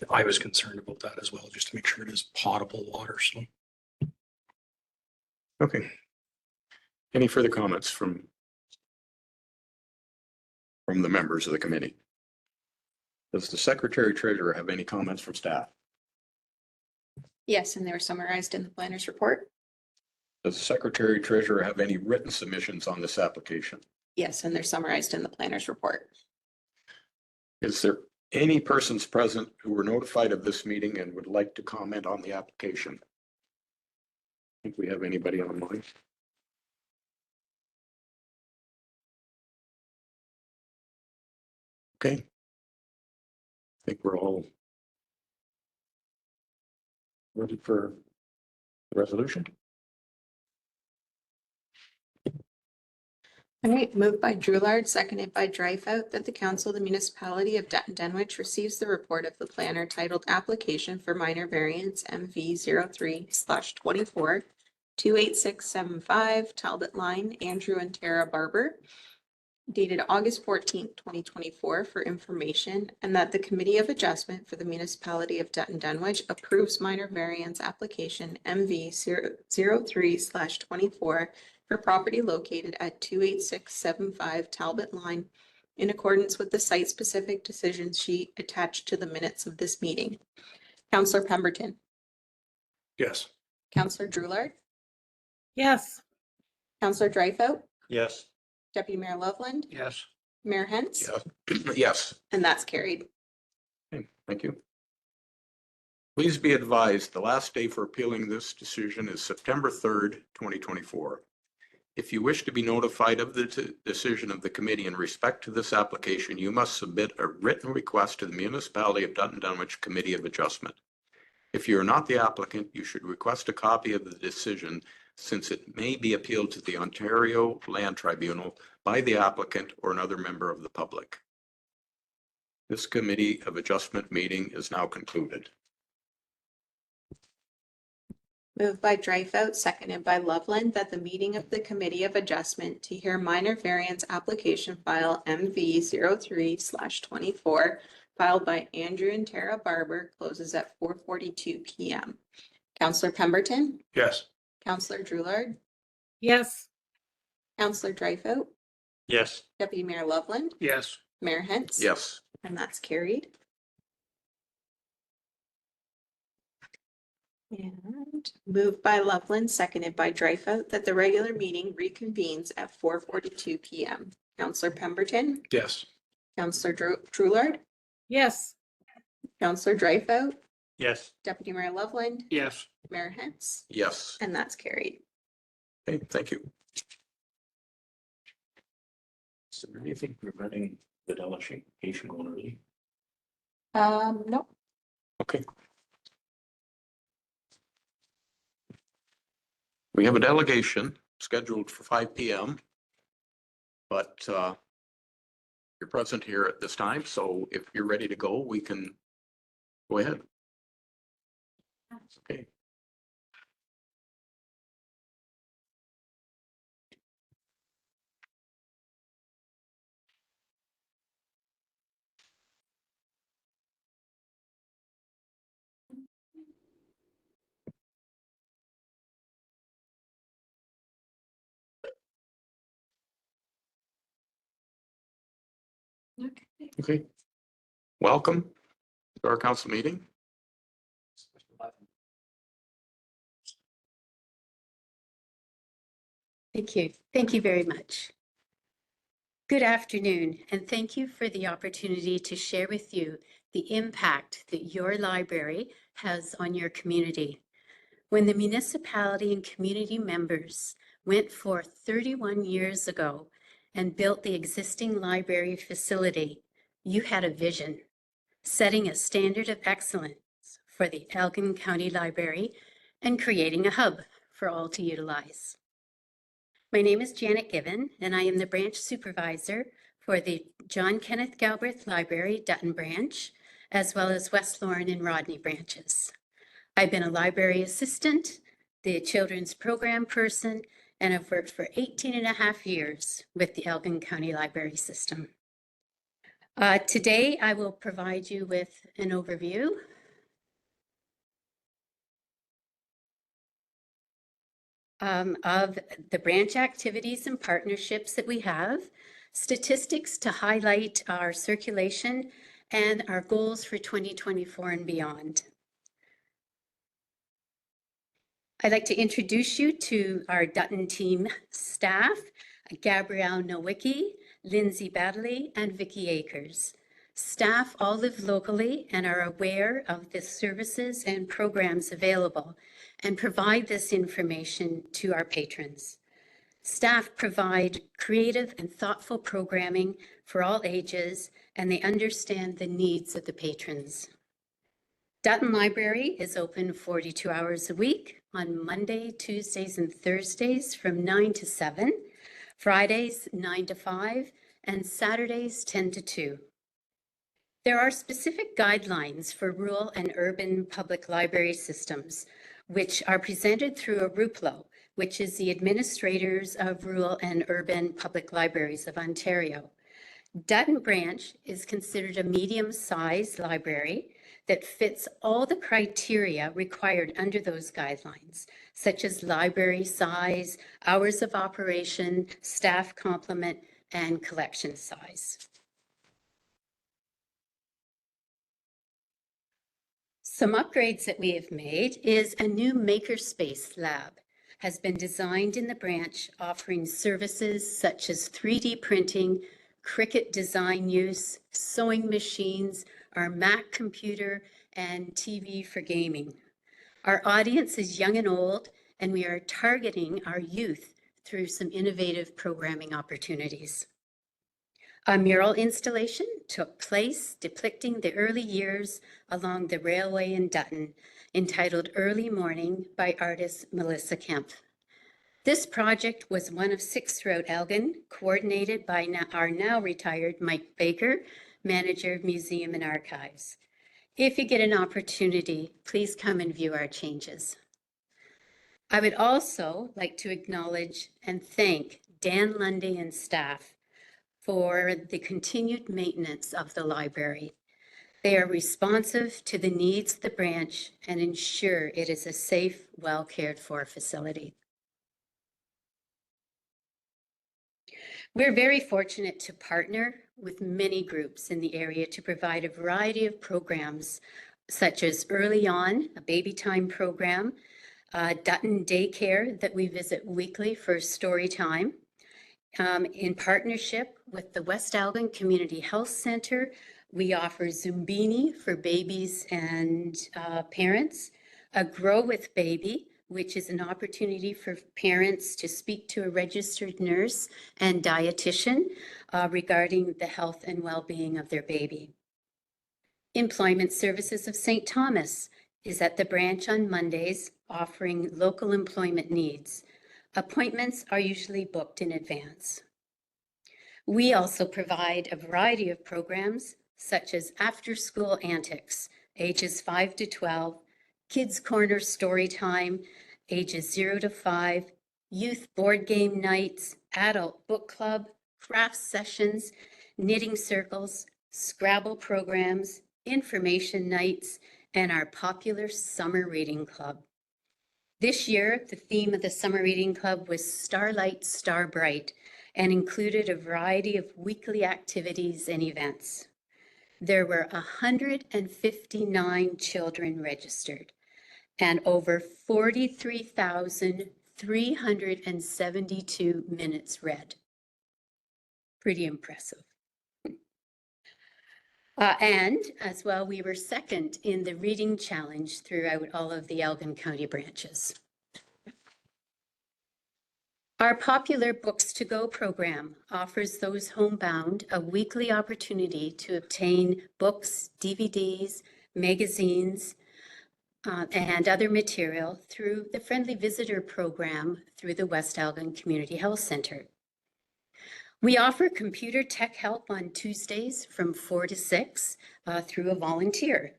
I was concerned about that as well, just to make sure it is potable water. So Okay. Any further comments from the members of the committee? Does the secretary treasurer have any comments from staff? Yes, and they were summarized in the planner's report. Does the secretary treasurer have any written submissions on this application? Yes, and they're summarized in the planner's report. Is there any persons present who were notified of this meeting and would like to comment on the application? I think we have anybody online. Okay. I think we're all ready for the resolution. All right, moved by Drulard, seconded by Dreyfus, that the council of the municipality of Dutton Dunwich receives the report of the planner titled Application for Minor Variance MV 03/24 28675 Talbot Line, Andrew and Tara Barber, dated August 14th, 2024 for information, and that the Committee of Adjustment for the municipality of Dutton Dunwich approves minor variance application MV 03/24 for property located at 28675 Talbot Line in accordance with the site-specific decision sheet attached to the minutes of this meeting. Councillor Pemberton, yes. Councillor Drulard, yes, Councillor Dreyfus, Yes. Deputy Mayor Loveland, Yes. Mayor Hens, Yes. and that's carried. Okay, thank you. Please be advised, the last day for appealing this decision is September 3rd, 2024. If you wish to be notified of the decision of the committee in respect to this application, you must submit a written request to the municipality of Dutton Dunwich Committee of Adjustment. If you are not the applicant, you should request a copy of the decision since it may be appealed to the Ontario Land Tribunal by the applicant or another member of the public. This Committee of Adjustment meeting is now concluded. Moved by Dreyfus, seconded by Loveland, that the meeting of the Committee of Adjustment to hear minor variance application file MV 03/24 filed by Andrew and Tara Barber closes at 4:42 p.m. Councillor Pemberton, Yes. Councillor Drulard, yes, Councillor Dreyfus, Yes. Deputy Mayor Loveland, Yes. Mayor Hens. Yes. And that's carried. And moved by Loveland, seconded by Dreyfus, that the regular meeting reconvenes at 4:42 p.m. Councillor Pemberton, Yes. Councillor Drulard, yes, Councillor Dreyfus, Yes. Deputy Mayor Loveland, Yes. Mayor Hens, Yes. and that's carried. Okay, thank you. Is there anything preventing the delegation going early? No. Okay. We have a delegation scheduled for 5 p.m. But you're present here at this time, so if you're ready to go, we can go ahead. Okay. Okay. Welcome to our council meeting. Thank you. Thank you very much. Good afternoon, and thank you for the opportunity to share with you the impact that your library has on your community. When the municipality and community members went forth 31 years ago and built the existing library facility, you had a vision, setting a standard of excellence for the Elgin County Library and creating a hub for all to utilize. My name is Janet Given, and I am the branch supervisor for the John Kenneth Galbraith Library, Dutton Branch, as well as West Lorne and Rodney branches. I've been a library assistant, the children's program person, and I've worked for 18 and a half years with the Elgin County Library System. Today, I will provide you with an overview of the branch activities and partnerships that we have, statistics to highlight our circulation, and our goals for 2024 and beyond. I'd like to introduce you to our Dutton team staff, Gabrielle Nowicki, Lindsay Badley, and Vicki Akers. Staff all live locally and are aware of the services and programs available and provide this information to our patrons. Staff provide creative and thoughtful programming for all ages, and they understand the needs of the patrons. Dutton Library is open 42 hours a week on Monday, Tuesdays, and Thursdays from 9 to 7, Fridays 9 to 5, and Saturdays 10 to 2. There are specific guidelines for rural and urban public library systems, which are presented through a RUPLO, which is the Administrators of Rural and Urban Public Libraries of Ontario. Dutton Branch is considered a medium-sized library that fits all the criteria required under those guidelines, such as library size, hours of operation, staff complement, and collection size. Some upgrades that we have made is a new makerspace lab has been designed in the branch, offering services such as 3D printing, Cricut design use, sewing machines, our Mac computer, and TV for gaming. Our audience is young and old, and we are targeting our youth through some innovative programming opportunities. A mural installation took place depicting the early years along the railway in Dutton, entitled Early Morning by artist Melissa Kempf. This project was one of 6 throughout Elgin, coordinated by our now retired Mike Baker, manager of Museum and Archives. If you get an opportunity, please come and view our changes. I would also like to acknowledge and thank Dan Lundy and staff for the continued maintenance of the library. They are responsive to the needs of the branch and ensure it is a safe, well cared for facility. We're very fortunate to partner with many groups in the area to provide a variety of programs, such as Early On, a baby time program, Dutton Daycare that we visit weekly for story time. In partnership with the West Elgin Community Health Center, we offer Zumbini for babies and parents, a Grow with Baby, which is an opportunity for parents to speak to a registered nurse and dietitian regarding the health and well-being of their baby. Employment Services of St. Thomas is at the branch on Mondays, offering local employment needs. Appointments are usually booked in advance. We also provide a variety of programs such as After School Antics, ages 5 to 12, Kids Corner Story Time, ages 0 to 5, Youth Board Game Nights, Adult Book Club, craft sessions, knitting circles, Scrabble programs, information nights, and our popular Summer Reading Club. This year, the theme of the Summer Reading Club was Starlight, Starbright, and included a variety of weekly activities and events. There were 159 children registered and over 43,372 minutes read. Pretty impressive. And as well, we were second in the reading challenge throughout all of the Elgin County branches. Our popular Books to Go program offers those homebound a weekly opportunity to obtain books, DVDs, magazines, and other material through the Friendly Visitor program through the West Elgin Community Health Center. We offer computer tech help on Tuesdays from 4 to 6 through a volunteer.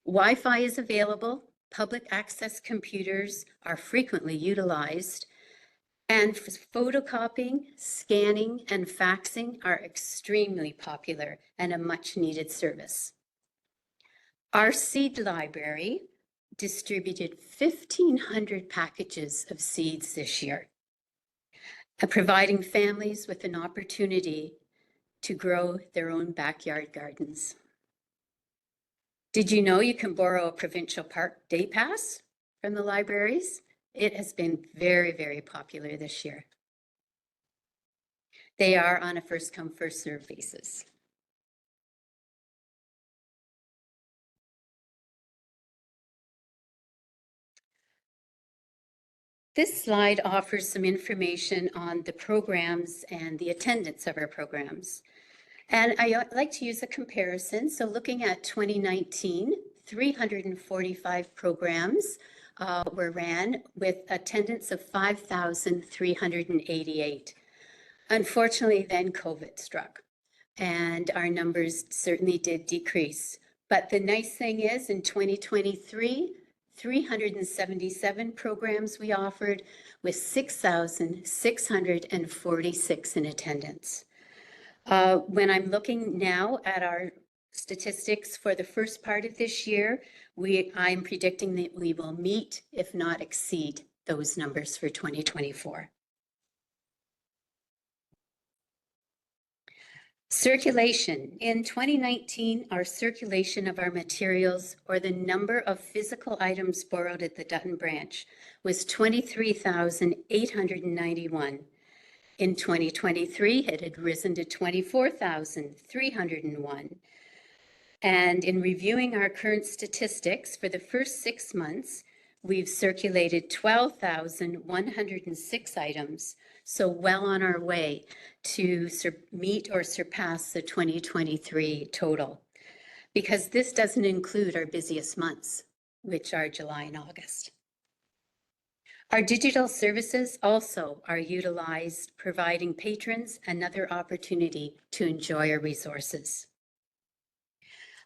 Wi-Fi is available. Public access computers are frequently utilized. And photocopying, scanning, and faxing are extremely popular and a much needed service. Our seed library distributed 1,500 packages of seeds this year, providing families with an opportunity to grow their own backyard gardens. Did you know you can borrow a provincial park day pass from the libraries? It has been very, very popular this year. They are on a first come, first served basis. This slide offers some information on the programs and the attendance of our programs. And I like to use a comparison. So looking at 2019, 345 programs were ran with attendance of 5,388. Unfortunately, then COVID struck and our numbers certainly did decrease. But the nice thing is in 2023, 377 programs we offered with 6,646 in attendance. When I'm looking now at our statistics for the first part of this year, I'm predicting that we will meet, if not exceed, those numbers for 2024. Circulation. In 2019, our circulation of our materials, or the number of physical items borrowed at the Dutton branch, was 23,891. In 2023, it had risen to 24,301. And in reviewing our current statistics for the first 6 months, we've circulated 12,106 items, so well on our way to meet or surpass the 2023 total, because this doesn't include our busiest months, which are July and August. Our digital services also are utilized, providing patrons another opportunity to enjoy our resources.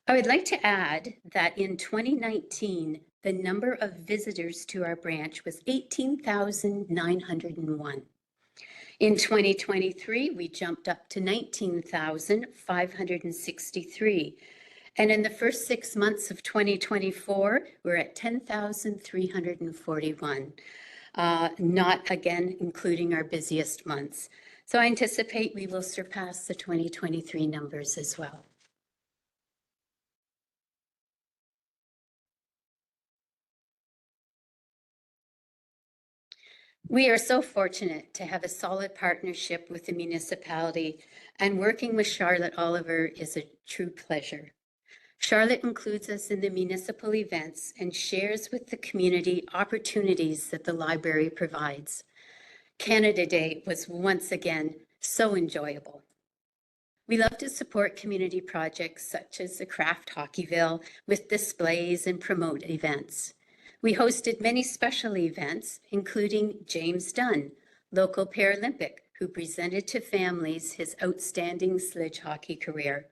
I would like to add that in 2019, the number of visitors to our branch was 18,901. In 2023, we jumped up to 19,563. And in the first 6 months of 2024, we're at 10,341. Not again, including our busiest months. So I anticipate we will surpass the 2023 numbers as well. We are so fortunate to have a solid partnership with the municipality, and working with Charlotte Oliver is a true pleasure. Charlotte includes us in the municipal events and shares with the community opportunities that the library provides. Canada Day was once again so enjoyable. We love to support community projects such as the Craft Hockeyville with displays and promote events. We hosted many special events, including James Dunn, local Paralympic, who presented to families his outstanding sledge hockey career.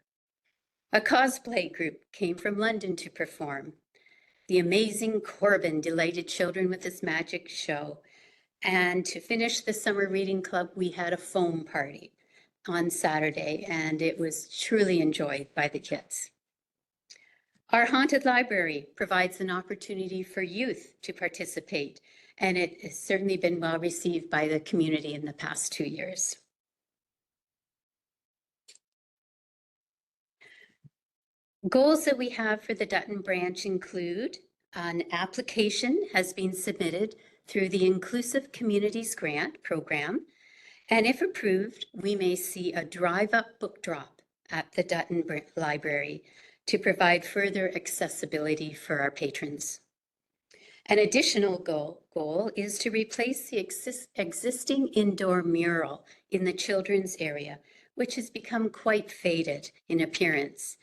A cosplay group came from London to perform. The amazing Corbin delighted children with his magic show. And to finish the summer reading club, we had a foam party on Saturday, and it was truly enjoyed by the kids. Our haunted library provides an opportunity for youth to participate, and it has certainly been well received by the community in the past 2 years. Goals that we have for the Dutton branch include an application has been submitted through the Inclusive Communities Grant program, and if approved, we may see a drive-up book drop at the Dutton Library to provide further accessibility for our patrons. An additional goal is to replace the existing indoor mural in the children's area, which has become quite faded in appearance.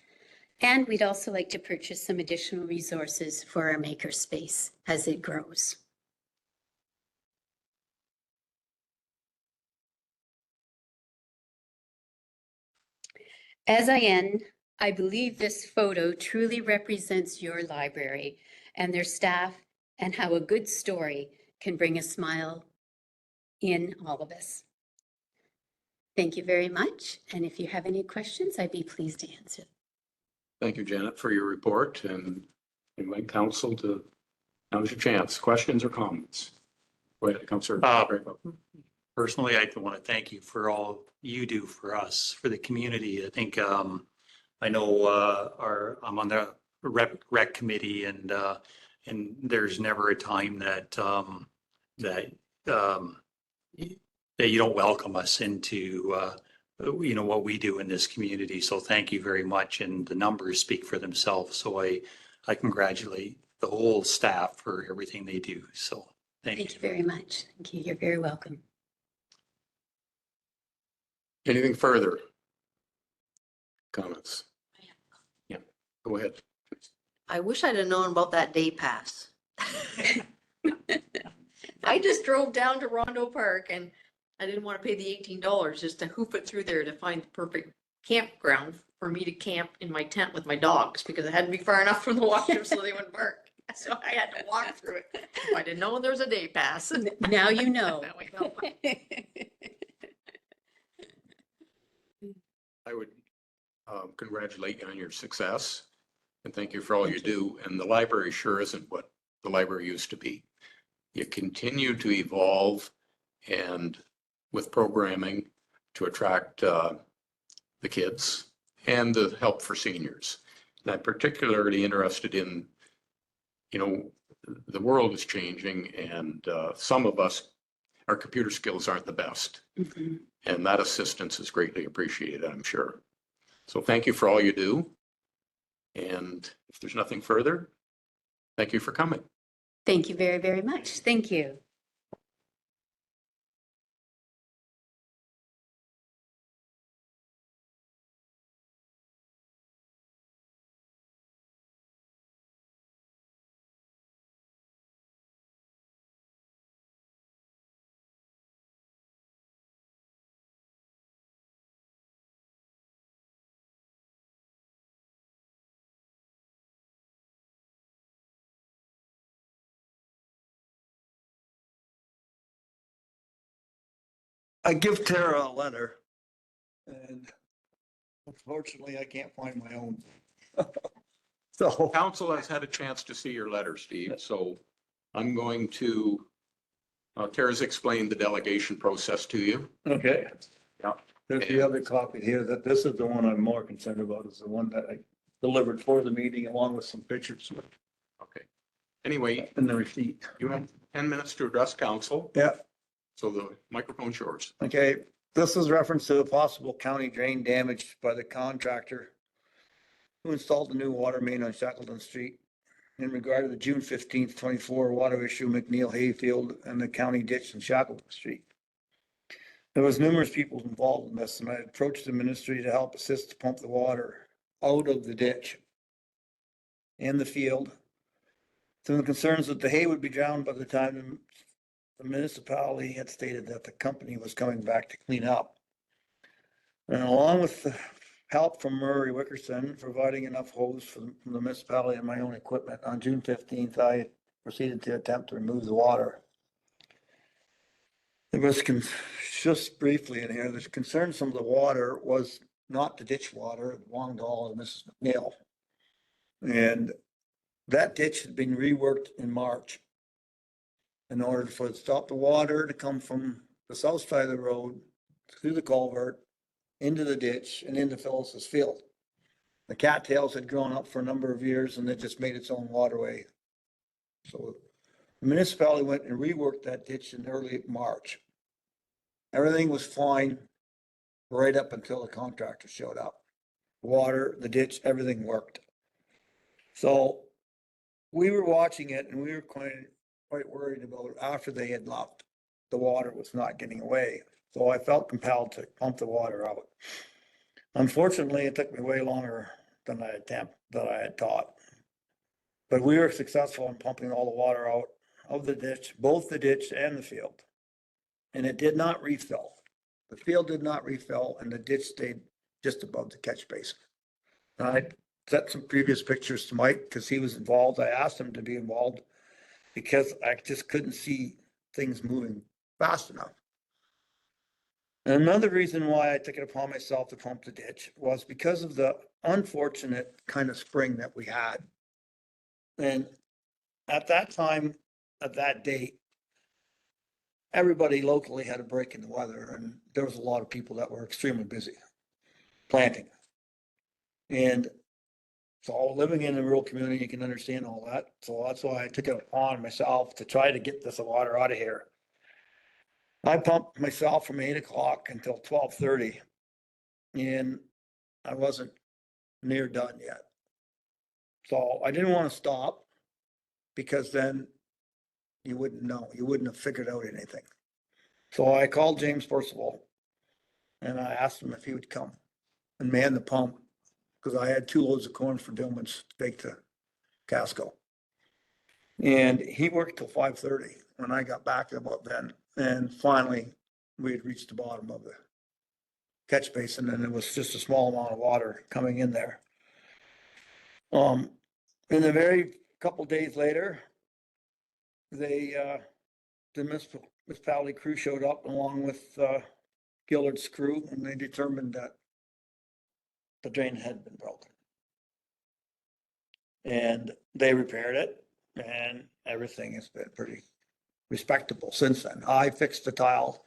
And we'd also like to purchase some additional resources for our makerspace as it grows. As I end, I believe this photo truly represents your library and their staff and how a good story can bring a smile in all of us. Thank you very much. And if you have any questions, I'd be pleased to answer. Thank you, Janet, for your report, and invite council to, now's your chance. Questions or comments? Go ahead, Councillor. Personally, I want to thank you for all you do for us, for the community. I think, I know, I'm on the rec committee and there's never a time that, that you don't welcome us into, what we do in this community. So thank you very much. And the numbers speak for themselves. So I congratulate the whole staff for everything they do. So thank you. Thank you very much. Thank you. You're very welcome. Anything further? Comments? Yeah, go ahead. I wish I'd have known about that day pass. I just drove down to Rondo Park and I didn't want to pay the $18 just to hoof it through there to find the perfect campground for me to camp in my tent with my dogs because it had to be far enough from the washer so they wouldn't bark. So I had to walk through it. I didn't know there was a day pass. Now you know. Now we know. I would congratulate you on your success and thank you for all you do. And the library sure isn't what the library used to be. You continue to evolve and with programming to attract the kids and the help for seniors. And I'm particularly interested in, the world is changing and some of us, our computer skills aren't the best. Mhm. And that assistance is greatly appreciated, I'm sure. So thank you for all you do. And if there's nothing further, thank you for coming. Thank you very, very much. Thank you. I give Tara a letter and unfortunately I can't find my own. So, Council has had a chance to see your letter, Steve, so I'm going to, Tara's explained the delegation process to you. okay. Yeah. There's the other copy here that this is the one I'm more concerned about is the one that I delivered for the meeting along with some pictures Okay. Anyway, in the receipt. you have 10 minutes to address council. Yeah. So the microphone's yours. Okay, this is reference to a possible county drain damage by the contractor who installed the new water main on Shackleton Street in regard to the June 15th, 24 water issue McNeil Hayfield and the county ditch in Shackleton Street. There was numerous people involved in this and I approached the ministry to help assist to pump the water out of the ditch and the field. So the concerns that the hay would be drowned by the time the municipality had stated that the company was coming back to clean up. And along with the help from Murray Wickerson, providing enough hose from the municipality and my own equipment, on June 15th, I proceeded to attempt to remove the water. There was, just briefly in here, there's concern some of the water was not the ditch water, it belonged to all of Mrs. McNeil. And that ditch had been reworked in March in order for it to stop the water to come from the south side of the road through the culvert into the ditch and into Phyllis's field. The cattails had grown up for a number of years and it just made its own waterway. So the municipality went and reworked that ditch in early March. Everything was fine right up until the contractor showed up. Water, the ditch, everything worked. So we were watching it and we were quite worried about it after they had left. The water was not getting away. So I felt compelled to pump the water out. Unfortunately, it took me way longer than I had thought. But we were successful in pumping all the water out of the ditch, both the ditch and the field. And it did not refill. The field did not refill and the ditch stayed just above the catch basin. And I sent some previous pictures to Mike because he was involved. I asked him to be involved because I just couldn't see things moving fast enough. And another reason why I took it upon myself to pump the ditch was because of the unfortunate kind of spring that we had. And at that time, at that date, everybody locally had a break in the weather, and there was a lot of people that were extremely busy planting. And so living in a rural community, you can understand all that. So that's why I took it upon myself to try to get this water out of here. I pumped myself from 8 o'clock until 12:30, and I wasn't near done yet. So I didn't want to stop because then you wouldn't know, you wouldn't have figured out anything. So I called James Percival and I asked him if he would come and man the pump because I had 2 loads of corn for Dillman's to take to Casco. And he worked till 5:30 when I got back about then. And finally, we had reached the bottom of the catch basin and it was just a small amount of water coming in there. In the very couple days later, the municipality crew showed up along with Gillard's crew, and they determined that the drain had been broken. And they repaired it, and everything has been pretty respectable since then. I fixed the tile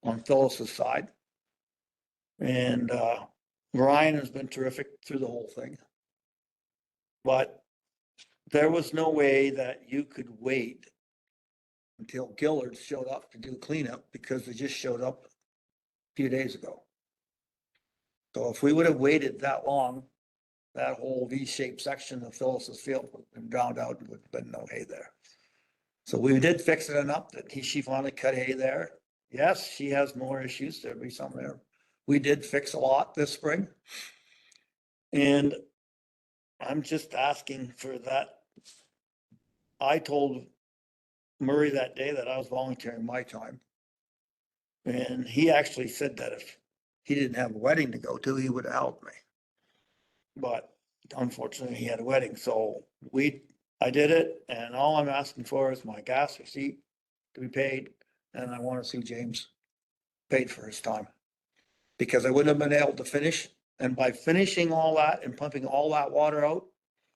on Phyllis's side, and Ryan has been terrific through the whole thing. But there was no way that you could wait until Gillard showed up to do cleanup because they just showed up a few days ago. So if we would have waited that long, that whole V-shaped section of Phyllis's field would have been drowned out and would have been no hay there. So we did fix it enough that she finally cut hay there. Yes, she has more issues. There'll be some there. We did fix a lot this spring. And I'm just asking for that. I told Murray that day that I was volunteering my time. And he actually said that if he didn't have a wedding to go to, he would have helped me. But unfortunately, he had a wedding. So I did it. And all I'm asking for is my gas receipt to be paid. And I want to see James paid for his time. Because I wouldn't have been able to finish. And by finishing all that and pumping all that water out,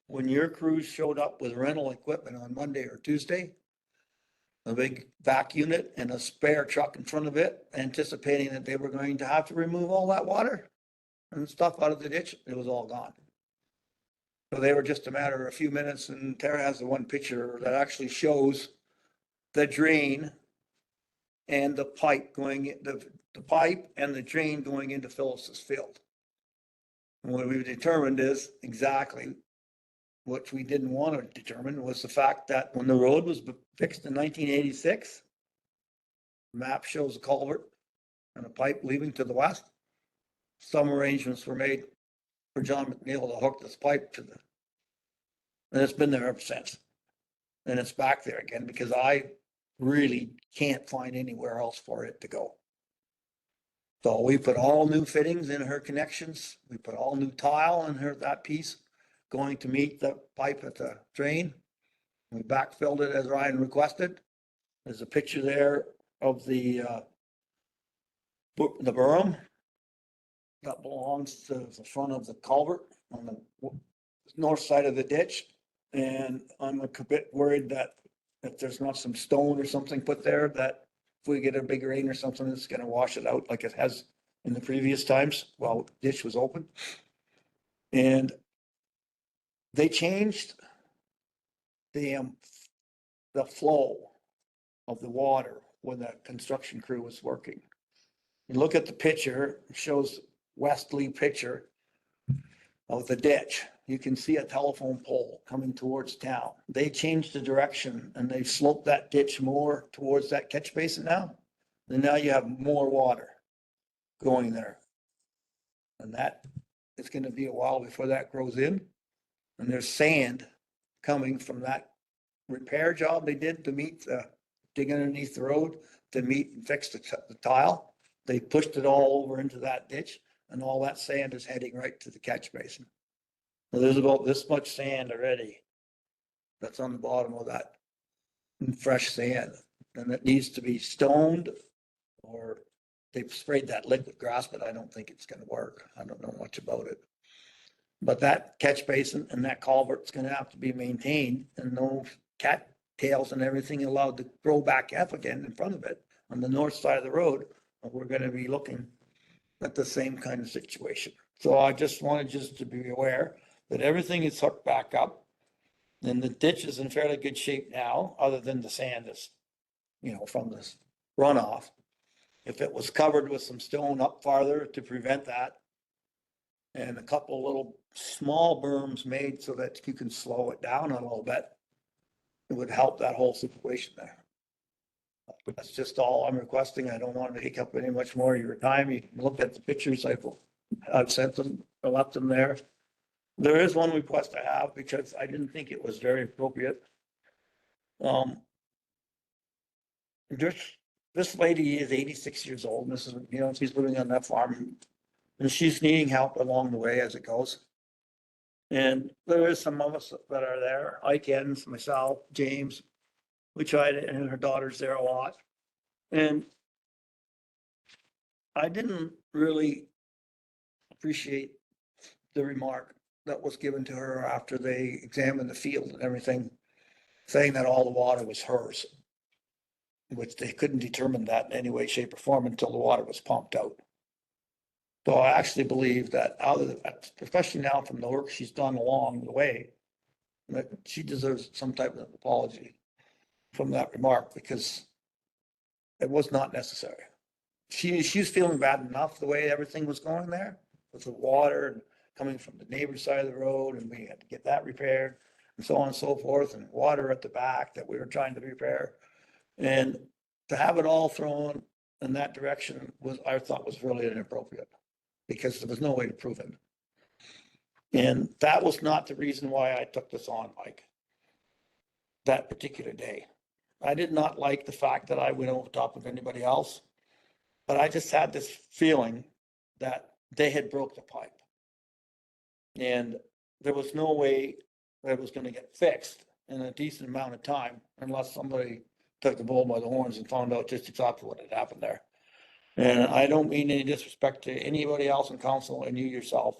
when your crews showed up with rental equipment on Monday or Tuesday, a big vac unit and a spare truck in front of it, anticipating that they were going to have to remove all that water and stuff out of the ditch, it was all gone. So they were just a matter of a few minutes, and Tara has the one picture that actually shows the drain and the pipe going, the pipe and the drain going into Phyllis's field. And what we've determined is exactly what we didn't want to determine was the fact that when the road was fixed in 1986, the map shows a culvert and a pipe leaving to the west. Some arrangements were made for John McNeil to hook this pipe to the, and it's been there ever since. And it's back there again because I really can't find anywhere else for it to go. So we put all new fittings in her connections. We put all new tile in her, that piece going to meet the pipe at the drain. We backfilled it as Ryan requested. There's a picture there of the berm that belongs to the front of the culvert on the north side of the ditch. And I'm a bit worried that if there's not some stone or something put there, that if we get a big rain or something, it's gonna wash it out like it has in the previous times while the ditch was open. And they changed the flow of the water when the construction crew was working. You look at the picture, it shows westerly picture of the ditch. You can see a telephone pole coming towards town. They changed the direction and they sloped that ditch more towards that catch basin now. And now you have more water going there. And that, it's gonna be a while before that grows in. And there's sand coming from that repair job they did to meet the, dig underneath the road to meet and fix the tile. They pushed it all over into that ditch. and all that sand is heading right to the catch basin. So there's about this much sand already that's on the bottom of that fresh sand, and it needs to be stoned, or they've sprayed that liquid grass, but I don't think it's gonna work. I don't know much about it. But that catch basin and that culvert's gonna have to be maintained, and those cat tails and everything allowed to grow back up again in front of it on the north side of the road. We're gonna be looking at the same kind of situation. So I just wanted just to be aware that everything is hooked back up. And the ditch is in fairly good shape now, other than the sand is, from this runoff. If it was covered with some stone up farther to prevent that, and a couple little small berms made so that you can slow it down a little bit, it would help that whole situation there. That's just all I'm requesting. I don't want to take up any much more of your time. You can look at the pictures I've sent them, I left them there. There is one request I have because I didn't think it was very appropriate. This lady is 86 years old. This is, she's living on that farm, and she's needing help along the way as it goes. And there is some of us that are there, Ike Ends, myself, James. We tried it, and her daughter's there a lot. And I didn't really appreciate the remark that was given to her after they examined the field and everything, saying that all the water was hers, which they couldn't determine that in any way, shape, or form until the water was pumped out. So I actually believe that especially now from the work she's done along the way, that she deserves some type of apology from that remark, because it was not necessary. She's feeling bad enough the way everything was going there with the water and coming from the neighbor's side of the road, and we had to get that repaired and so on and so forth, and water at the back that we were trying to repair. And to have it all thrown in that direction I thought was really inappropriate, because there was no way to prove it. And that was not the reason why I took this on, Mike, that particular day. I did not like the fact that I went over top of anybody else, but I just had this feeling that they had broke the pipe. And there was no way that it was going to get fixed in a decent amount of time unless somebody took the bull by the horns and found out just exactly what had happened there. And I don't mean any disrespect to anybody else in council and you yourself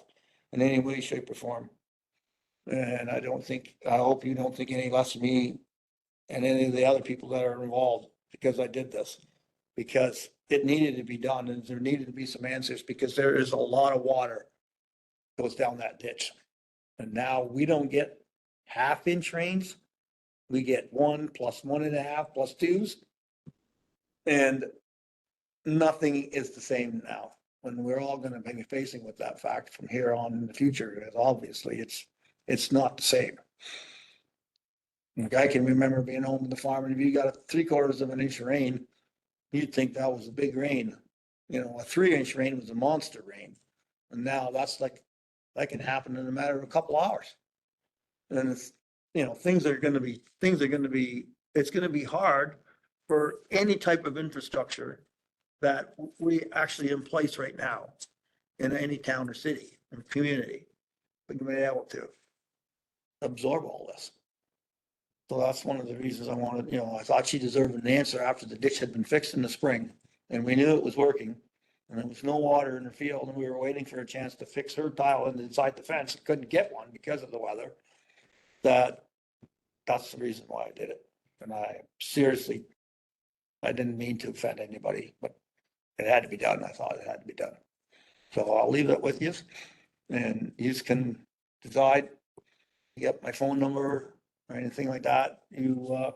in any way, shape, or form. And I hope you don't think any less of me and any of the other people that are involved, because I did this, because it needed to be done, and there needed to be some answers, because there is a lot of water goes down that ditch. And now we don't get 1/2 inch rains. We get 1 plus 1.5 plus 2s. And nothing is the same now, when we're all going to be facing with that fact from here on in the future, because obviously it's not the same. Like, I can remember being home on the farm, and if you got a 3/4 of an inch of rain, you'd think that was a big rain. A 3-inch rain was a monster rain. And now that can happen in a matter of a couple hours. And it's, it's going to be hard for any type of infrastructure that we actually in place right now in any town or city and community, we can be able to absorb all this. So that's one of the reasons I wanted, I thought she deserved an answer after the ditch had been fixed in the spring and we knew it was working. And there was no water in the field, and we were waiting for a chance to fix her tile inside the fence. Couldn't get one because of the weather. That's the reason why I did it. And I didn't mean to offend anybody, but it had to be done. I thought it had to be done. So I'll leave it with you, and you can decide. You get my phone number or anything like that. You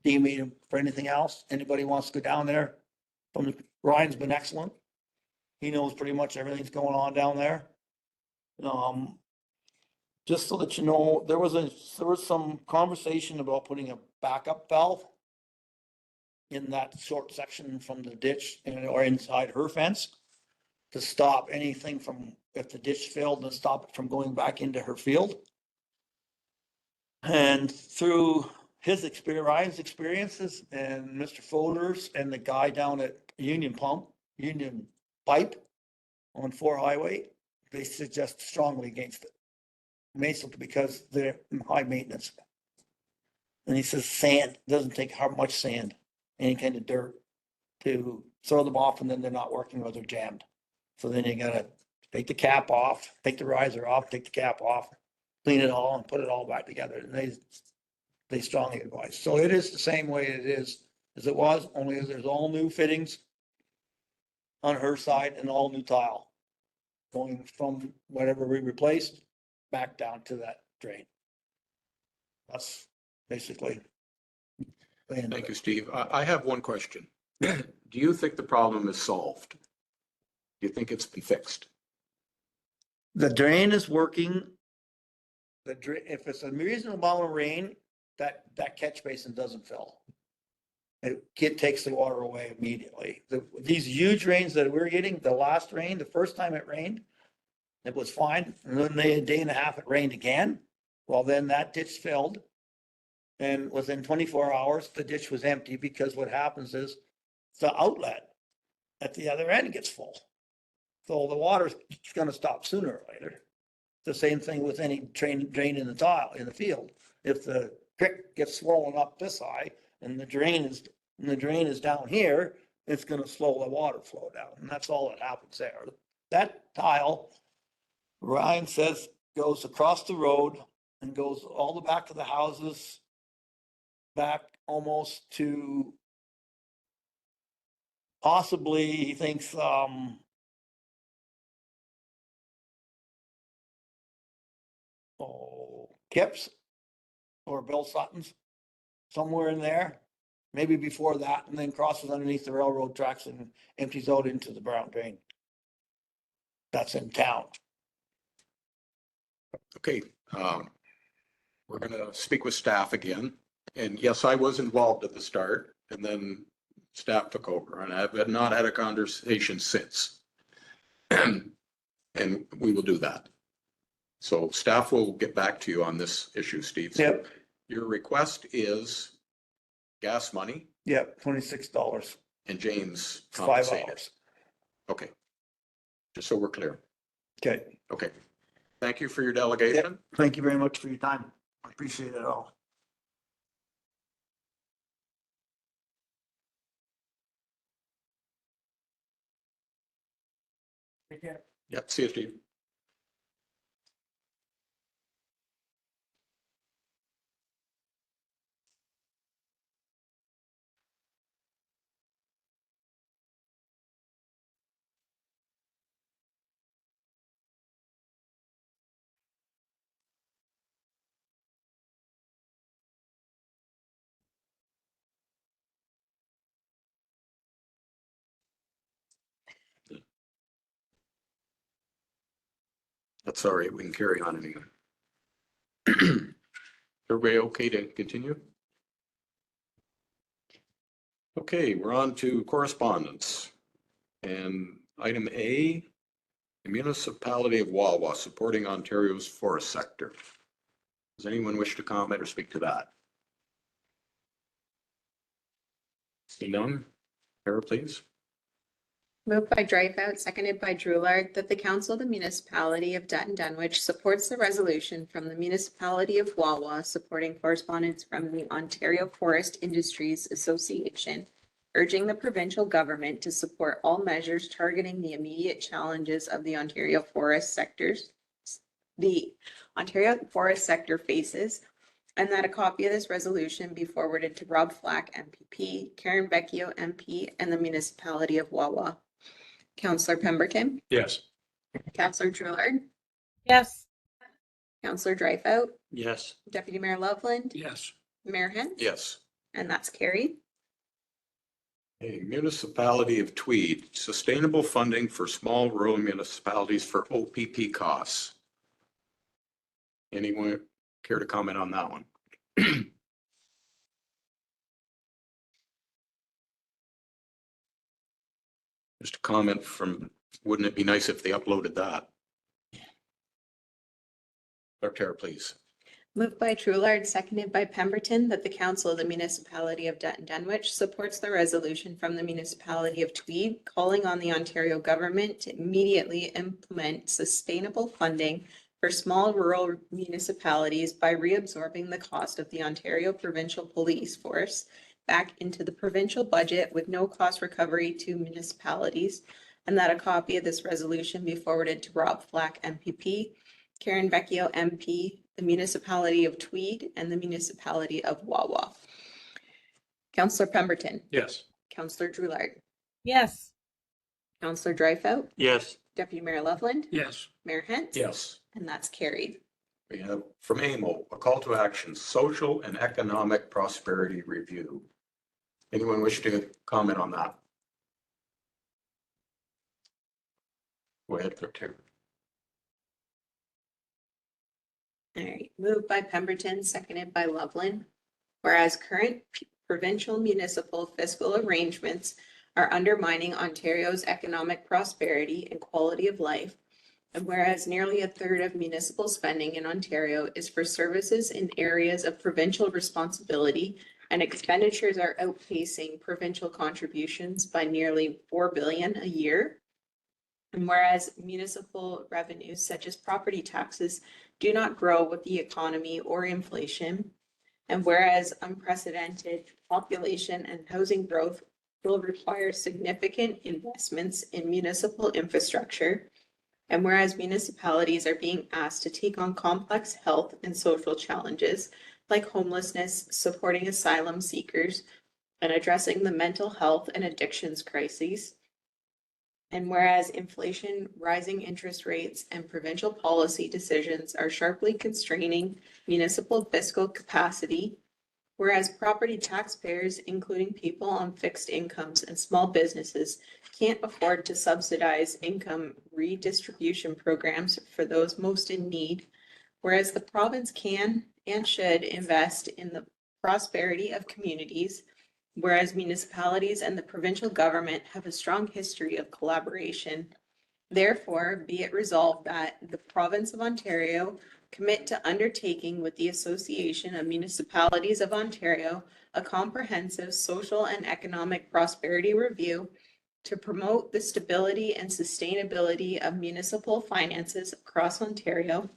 need me for anything else. Anybody wants to go down there? Ryan's been excellent. He knows pretty much everything's going on down there. Just so that you know, there was some conversation about putting a backup valve in that short section from the ditch or inside her fence to stop anything from, if the ditch failed, to stop it from going back into her field. And through Ryan's experiences and Mr. Fodor's and the guy down at Union Pipe, on 4 Highway, they suggest strongly against it. Basically because they're high maintenance. And he says sand, doesn't take how much sand, any kind of dirt to throw them off, and then they're not working or they're jammed. So then you gotta take the cap off, take the riser off, take the cap off, clean it all and put it all back together. And they strongly advise. So it is the same way it is as it was, only there's all new fittings on her side and all new tile going from whatever we replaced back down to that drain. That's basically. the end of Thank it. you, Steve. I have one question. Do you think the problem is solved? Do you think it's been fixed? The drain is working. The drain, if it's a reasonable amount of rain, that catch basin doesn't fill. It takes the water away immediately. These huge rains that we're getting, the last rain, the first time it rained, it was fine. And then a day and a half it rained again. Well, then that ditch filled. And within 24 hours, the ditch was empty because what happens is the outlet at the other end gets full. So the water's gonna stop sooner or later. The same thing with any drain in the tile, in the field. If the creek gets swollen up this high and the drain is down here, it's gonna slow the water flow down. And that's all that happens there. That tile, Ryan says, goes across the road and goes all the back to the houses, back almost to possibly, he thinks, Kips or Bill Sutton's, somewhere in there, maybe before that, and then crosses underneath the railroad tracks and empties out into the Brown Drain. That's in town. Okay, we're gonna speak with staff again. And yes, I was involved at the start and then staff took over and I've not had a conversation since. And we will do that. So staff will get back to you on this issue, Steve. Yep, Your request is gas money yep, $26, and James 5 compensated. hours. Okay. Just so we're clear. Okay, Okay. Thank you for your delegation. thank you very much for your time. I appreciate it all. Yep, see you, Steve. That's all right. We can carry on anyway. Everybody okay to continue? Okay, we're on to correspondence. And item A, the municipality of Wawa supporting Ontario's forest sector. Does anyone wish to comment or speak to that? See none? Sarah, please. Moved by Dreyfus, seconded by Drewlark, that the Council of the Municipality of Dutton Dunwich supports the resolution from the Municipality of Wawa supporting correspondence from the Ontario Forest Industries Association, urging the provincial government to support all measures targeting the immediate challenges of the Ontario forest sectors, the Ontario forest sector faces, and that a copy of this resolution be forwarded to Rob Flack, MPP, Karen Vecchio, MP, and the Municipality of Wawa. Counselor Pemberton, Yes. Counselor Drillard, yes, Counselor Dreyfus, Yes. Deputy Mayor Loveland, Yes. Mayor Hens. Yes. And that's carried. A municipality of Tweed, sustainable funding for small rural municipalities for OPP costs. Anyone care to comment on that one? Just a comment from, wouldn't it be nice if they uploaded that? Clerk Tara, please. Moved by Truelard, seconded by Pemberton, that the Council of the Municipality of Dutton Dunwich supports the resolution from the Municipality of Tweed calling on the Ontario government to immediately implement sustainable funding for small rural municipalities by reabsorbing the cost of the Ontario Provincial Police Force back into the provincial budget with no cost recovery to municipalities, and that a copy of this resolution be forwarded to Rob Flack, MPP, Karen Vecchio, MP, the Municipality of Tweed, and the Municipality of Wawa. Councillor Pemberton. Yes. Councillor Droulard. Yes. Councillor Dreyfus. Yes. Deputy Mayor Loveland. Yes. Mayor Hent. Yes. And that's carried. We have from AMO, a call to action, social and economic prosperity review. Anyone wish to comment on that? Go ahead, Clerk. All right, moved by Pemberton, seconded by Loveland. Whereas current provincial municipal fiscal arrangements are undermining Ontario's economic prosperity and quality of life, and whereas nearly a third of municipal spending in Ontario is for services in areas of provincial responsibility, and expenditures are outpacing provincial contributions by nearly 4 billion a year. And whereas municipal revenues such as property taxes do not grow with the economy or inflation, and whereas unprecedented population and housing growth will require significant investments in municipal infrastructure, and whereas municipalities are being asked to take on complex health and social challenges like homelessness, supporting asylum seekers, and addressing the mental health and addictions crises. And whereas inflation, rising interest rates, and provincial policy decisions are sharply constraining municipal fiscal capacity, whereas property taxpayers, including people on fixed incomes and small businesses, can't afford to subsidize income redistribution programs for those most in need, whereas the province can and should invest in the prosperity of communities, whereas municipalities and the provincial government have a strong history of collaboration. Therefore, be it resolved that the province of Ontario commit to undertaking with the Association of Municipalities of Ontario a comprehensive social and economic prosperity review to promote the stability and sustainability of municipal finances across Ontario.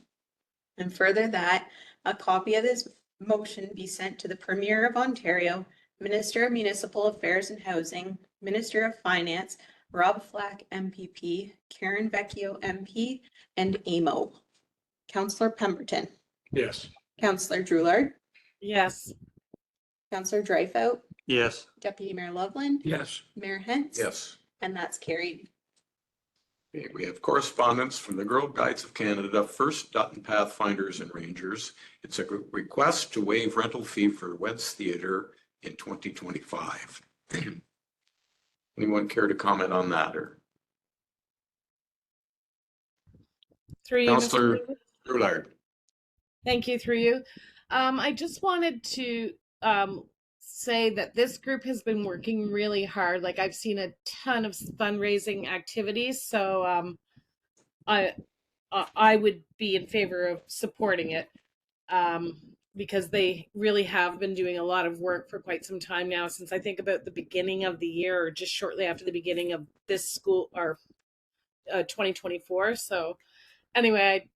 And further that a copy of this motion be sent to the Premier of Ontario, Minister of Municipal Affairs and Housing, Minister of Finance, Rob Flack, MPP, Karen Vecchio, MP, and AMO. Councillor Pemberton. Yes. Councillor Droulard. Yes. Councillor Dreyfus. Yes. Deputy Mayor Loveland. Yes. Mayor Hent. Yes. And that's carried. Okay, we have correspondence from the Girl Guides of Canada, First Dutton Pathfinders and Rangers. It's a request to waive rental fee for Wed's Theatre in 2025. Anyone care to comment on that? Or Through you, Mr. Councillor President. Droulard? Thank you, through you. I just wanted to say that this group has been working really hard. Like I've seen a ton of fundraising activities, so I would be in favor of supporting it because they really have been doing a lot of work for quite some time now, since I think about the beginning of the year or just shortly after the beginning of this school or 2024. So anyway, I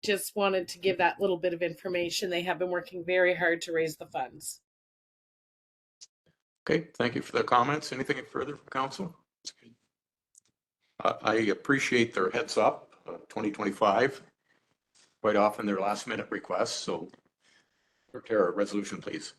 just wanted to give that little bit of information. They have been working very hard to raise the funds. Okay, thank you for the comments. Anything further from council? I appreciate their heads up, 2025. Quite often they're last minute requests, so Tara, resolution, please.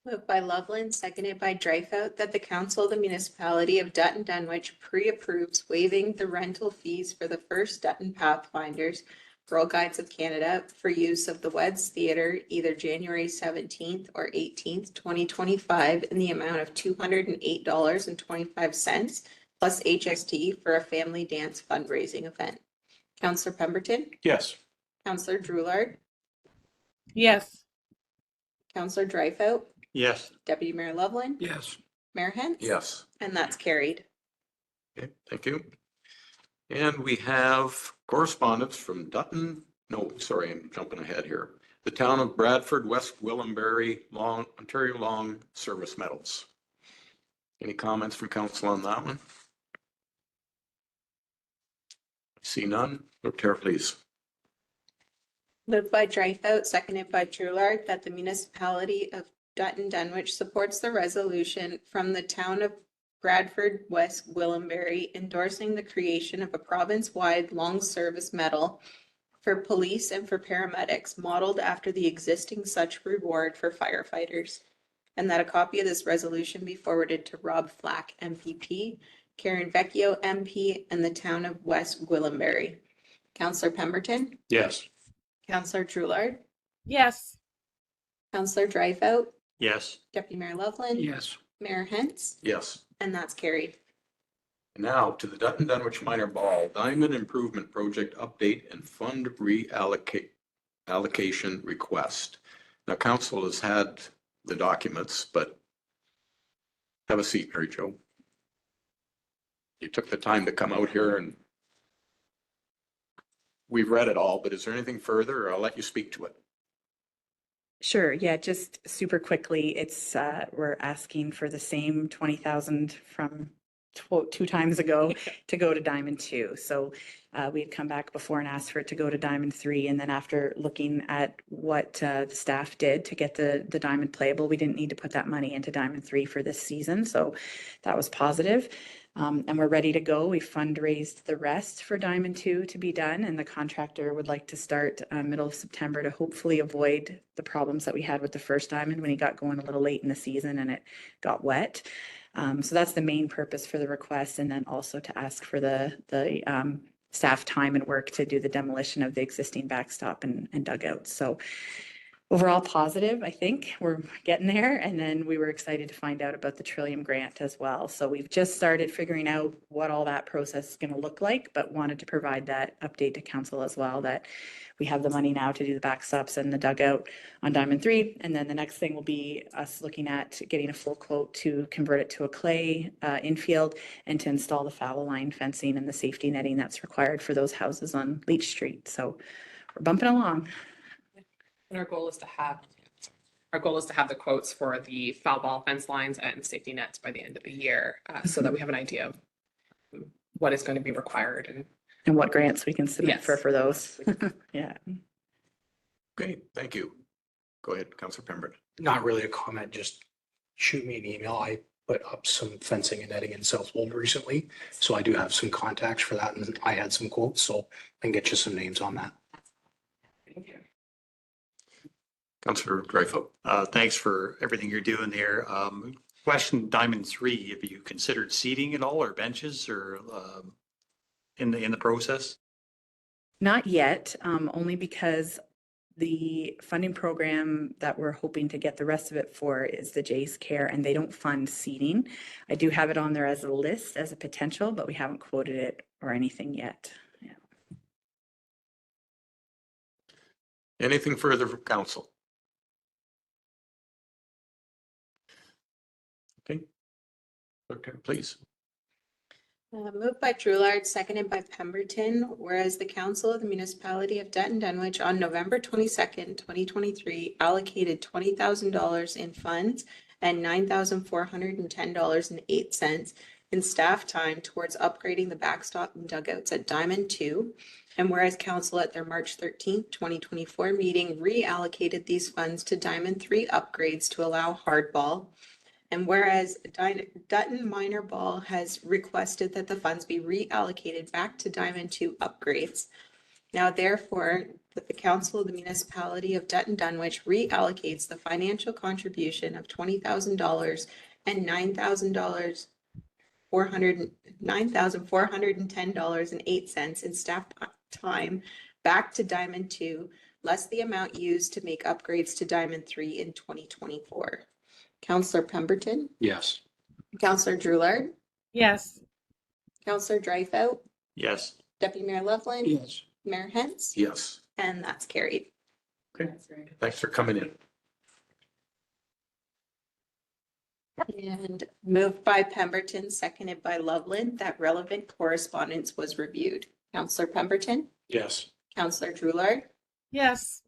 Moved by Loveland, seconded by Dreyfus, that the Council of the Municipality of Dutton Dunwich pre-approves waiving the rental fees for the First Dutton Pathfinders, Girl Guides of Canada, for use of the Wed's Theatre either January 17th or 18th, 2025, in the amount of $208.25 plus HST for a family dance fundraising event. Councillor Pemberton. Yes. Councillor Droulard. Yes. Councillor Dreyfus. Yes. Deputy Mayor Loveland. Yes. Mayor Hent. Yes. And that's carried. Okay, thank you. And we have correspondence from Dutton. No, sorry, I'm jumping ahead here. the town of Bradford, West Willamberry, Ontario Long Service Medals. Any comments from council on that one? See none. Clerk Tara, please. Moved by Dreyfus, seconded by Drulard, that the municipality of Dutton Dunwich supports the resolution from the town of Bradford, West Willamberry, endorsing the creation of a province-wide long service medal for police and for paramedics, modeled after the existing such reward for firefighters. And that a copy of this resolution be forwarded to Rob Flack, MPP, Karen Vecchio, MP, and the town of West Willamberry. Councillor Pemberton, Yes. Councillor Drulard, Yes. Councillor Dreyfus, Yes. Deputy Mayor Loveland. Yes. Mayor Hens, Yes. and that's carried. Now to the Dutton Dunwich Minor Ball Diamond Improvement Project Update and Fund Allocation Request. Now, council has had the documents, but have a seat, Mary Jo. You took the time to come out here and we've read it all, but is there anything further, or I'll let you speak to it? Sure, yeah, just super quickly, it's, we're asking for the same 20,000 from two times ago to go to Diamond 2. So we had come back before and asked for it to go to Diamond 3. And then after looking at what the staff did to get the Diamond playable, we didn't need to put that money into Diamond 3 for this season. So that was positive. And we're ready to go. We fundraised the rest for Diamond 2 to be done, and the contractor would like to start middle of September to hopefully avoid the problems that we had with the first Diamond when he got going a little late in the season and it got wet. So that's the main purpose for the request, and then also to ask for the staff time and work to do the demolition of the existing backstop and dugouts. So overall positive, I think we're getting there. And then we were excited to find out about the Trillium grant as well. So we've just started figuring out what all that process is going to look like, but wanted to provide that update to council as well, that we have the money now to do the backstops and the dugout on Diamond 3. And then the next thing will be us looking at getting a full quote to convert it to a clay infield and to install the fallow line fencing and the safety netting that's required for those houses on Leach Street. So we're bumping along. And our goal is to have the quotes for the foul ball fence lines and safety nets by the end of the year, so that we have an idea of what is going to be required and what grants we can submit Yes. for those. Yeah. Okay, thank you. Go ahead, Councillor Pemberton. Not really a comment, just shoot me an email. I put up some fencing and netting in Southwold recently, so I do have some contacts for that, and I had some quotes, so I can get you some names on that. Thank you. Councillor Dreyfus. Thanks for everything you're doing there. Question Diamond 3, have you considered seating at all or benches or in the process? Not yet, only because the funding program that we're hoping to get the rest of it for is the Jays Care, and they don't fund seating. I do have it on there as a list, as a potential, but we haven't quoted it or anything yet. Yeah. Anything further from council? Okay. Okay, please. Moved by Drulard, seconded by Pemberton, whereas the Council of the Municipality of Dutton Dunwich on November 22nd, 2023 allocated $20,000 in funds and $9,410.08 in staff time towards upgrading the backstop and dugouts at Diamond 2. And whereas Council at their March 13th, 2024 meeting reallocated these funds to Diamond 3 upgrades to allow hardball. And whereas Dutton Minor Ball has requested that the funds be reallocated back to Diamond 2 upgrades. Now therefore, that the Council of the Municipality of Dutton Dunwich reallocates the financial contribution of $20,000 and $9,410.08 in staff time back to Diamond 2, less the amount used to make upgrades to Diamond 3 in 2024. Councillor Pemberton, Yes. Councillor Drulard, Yes. Councillor Dreyfus, Yes. Deputy Mayor Loveland. Yes. Mayor Hens, Yes. and that's carried. Okay. Thanks for coming in. And moved by Pemberton, seconded by Loveland, that relevant correspondence was reviewed. Councillor Pemberton, Yes. Councillor Drulard, Yes.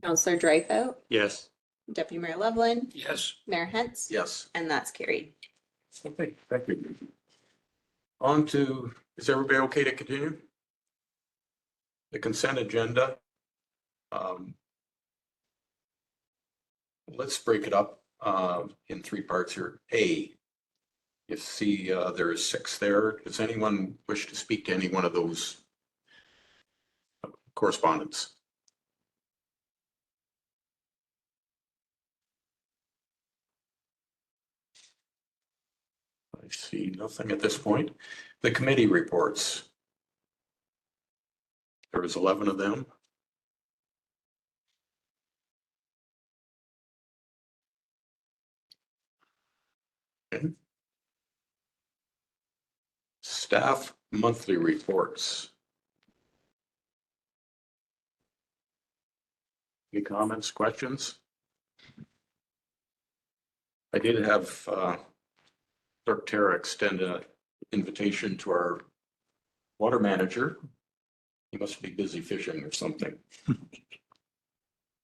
Counselor Dreyfus, Yes. Deputy Mayor Loveland, Yes. Mayor Hens. Yes. And that's carried. Okay, thank you. On to, is everybody okay to continue? The consent agenda. Let's break it up in three parts here. A, you see there is 6 there. Does anyone wish to speak to any one of those correspondence? I see nothing at this point. The committee reports. There is 11 of them. Okay. Staff monthly reports. Any comments, questions? I did have Clerk Tara extend an invitation to our water manager. He must be busy fishing or something.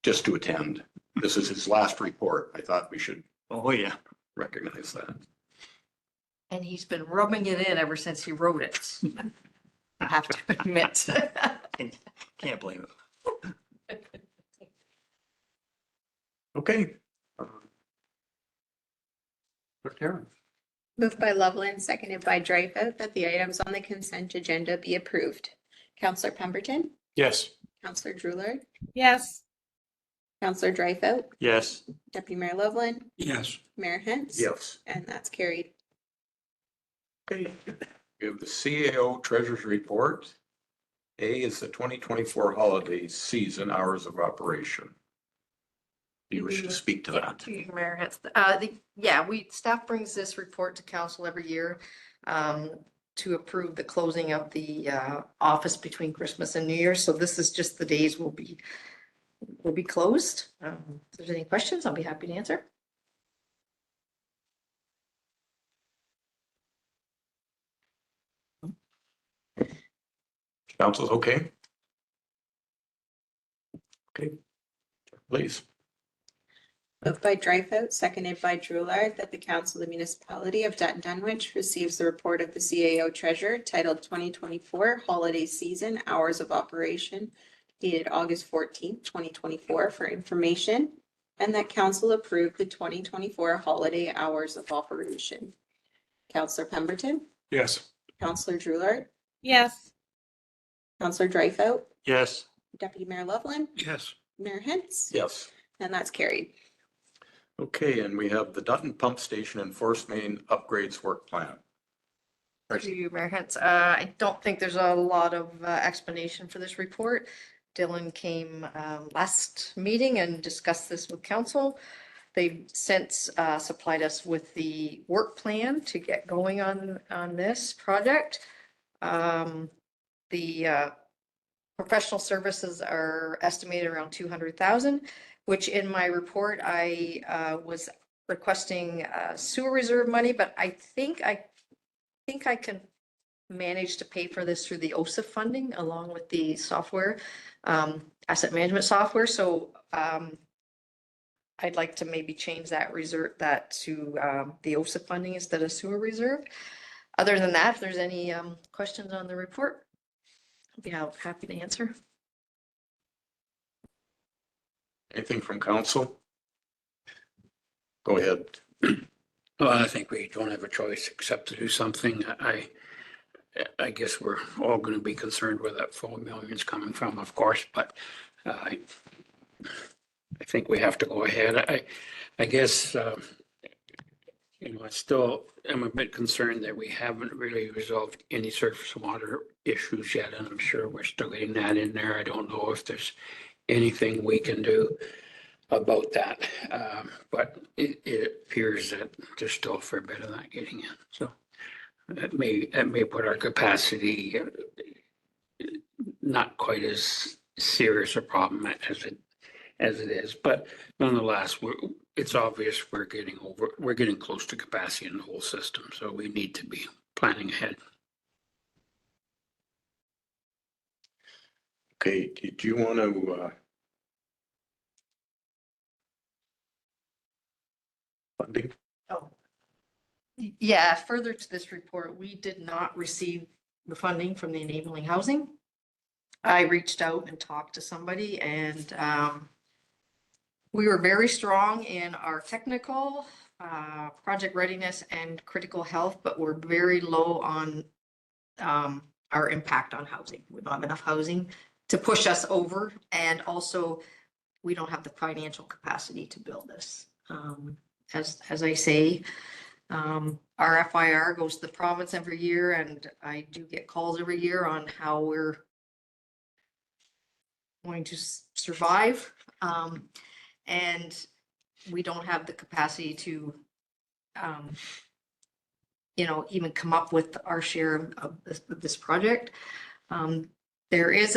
Just to attend. This is his last report. I thought we should Oh, yeah. recognize that. And he's been rubbing it in ever since he wrote it. I have to admit. Can't blame him. Okay. Clerk Tara. Moved by Loveland, seconded by Dreyfus, that the items on the consent agenda be approved. Counselor Pemberton, Yes. Counselor Drewler, Yes. Counselor Dreyfus, Yes. Deputy Mayor Loveland, Yes. Mayor Hens. Yes. And that's carried. Okay. We have the CAO Treasurer's Report. A is the 2024 holiday season hours of operation. Do you wish to speak to that? To you, Mayor Hens. Staff brings this report to council every year to approve the closing of the office between Christmas and New Year's. So this is just the days will be closed. If there's any questions, I'll be happy to answer. Council's okay? Okay, please. Moved by Dreyfus, seconded by Drewler, that the Council of the Municipality of Dutton Dunwich receives the report of the CAO Treasurer titled 2024 Holiday Season Hours of Operation dated August 14th, 2024 for information, and that Council approve the 2024 holiday hours of operation. Counselor Pemberton, Yes. Counselor Drewler, Yes. Counselor Dreyfus, Yes. Deputy Mayor Loveland, Yes. Mayor Hens. Yes. And that's carried. Okay, and we have the Dutton Pump Station and Force Main Upgrades Work Plan. To you, Mayor Hens. I don't think there's a lot of explanation for this report. Dylan came last meeting and discussed this with council. They've since supplied us with the work plan to get going on this project. The professional services are estimated around 200,000, which in my report, I was requesting sewer reserve money, but I think I can manage to pay for this through the OSIF funding along with the software, asset management software. So I'd like to maybe change that reserve to the OSIF funding instead of sewer reserve. Other than that, if there's any questions on the report, I'd be happy to answer. Anything from council? Go ahead. Well, I think we don't have a choice except to do something. I guess we're all going to be concerned where that 4 million is coming from, of course, but I think we have to go ahead. I guess, I still am a bit concerned that we haven't really resolved any surface water issues yet, and I'm sure we're still getting that in there. I don't know if there's anything we can do about that. But it appears that there's still a fair bit of that getting in. So it may put our capacity not quite as serious a problem as it is. But nonetheless, it's obvious we're getting close to capacity in the whole system. So we need to be planning ahead. Okay, did you want to funding? Oh. Yeah, further to this report, we did not receive the funding from the enabling housing. I reached out and talked to somebody and we were very strong in our technical, project readiness and critical health, but we're very low on our impact on housing. We don't have enough housing to push us over. And also we don't have the financial capacity to build this. As I say, our FIR goes to the province every year and I do get calls every year on how we're going to survive. And we don't have the capacity to, you know, even come up with our share of this project. There is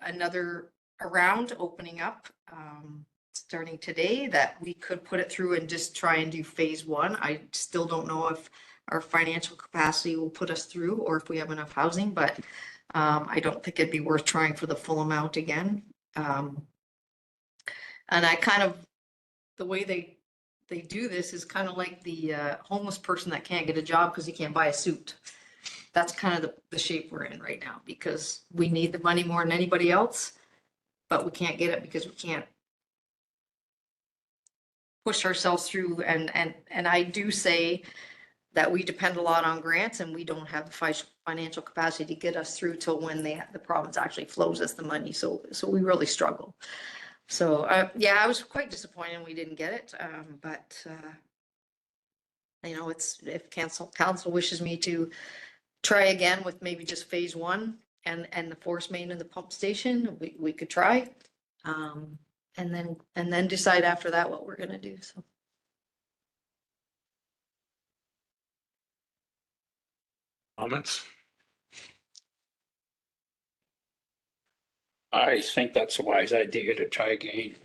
another round opening up starting today that we could put it through and just try and do phase one. I still don't know if our financial capacity will put us through or if we have enough housing, but I don't think it'd be worth trying for the full amount again. And I kind of, the way they do this is kind of like the homeless person that can't get a job because he can't buy a suit. That's kind of the shape we're in right now because we need the money more than anybody else, but we can't get it because we can't push ourselves through. And I do say that we depend a lot on grants and we don't have the financial capacity to get us through till when the province actually flows us the money. So we really struggle. So, yeah, I was quite disappointed we didn't get it. But, you know, it's, if council wishes me to try again with maybe just phase one and the force main and the pump station, we could try. And then decide after that what we're gonna do, so. Comments? I think that's a wise idea to try again.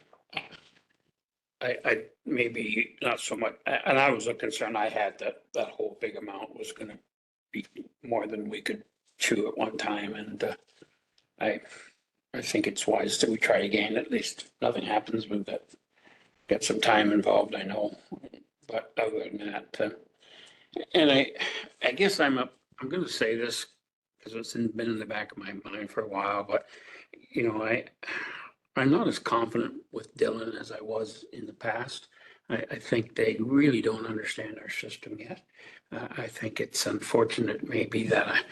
I maybe not so much, and I was a concern I had that whole big amount was gonna be more than we could chew at one time, and I think it's wise that we try again. At least nothing happens. We've got some time involved, I know, but other than that, and I guess I'm going to say this because it's been in the back of my mind for a while, but you know, I'm not as confident with Dylan as I was in the past. I think they really don't understand our system yet. I think it's unfortunate maybe that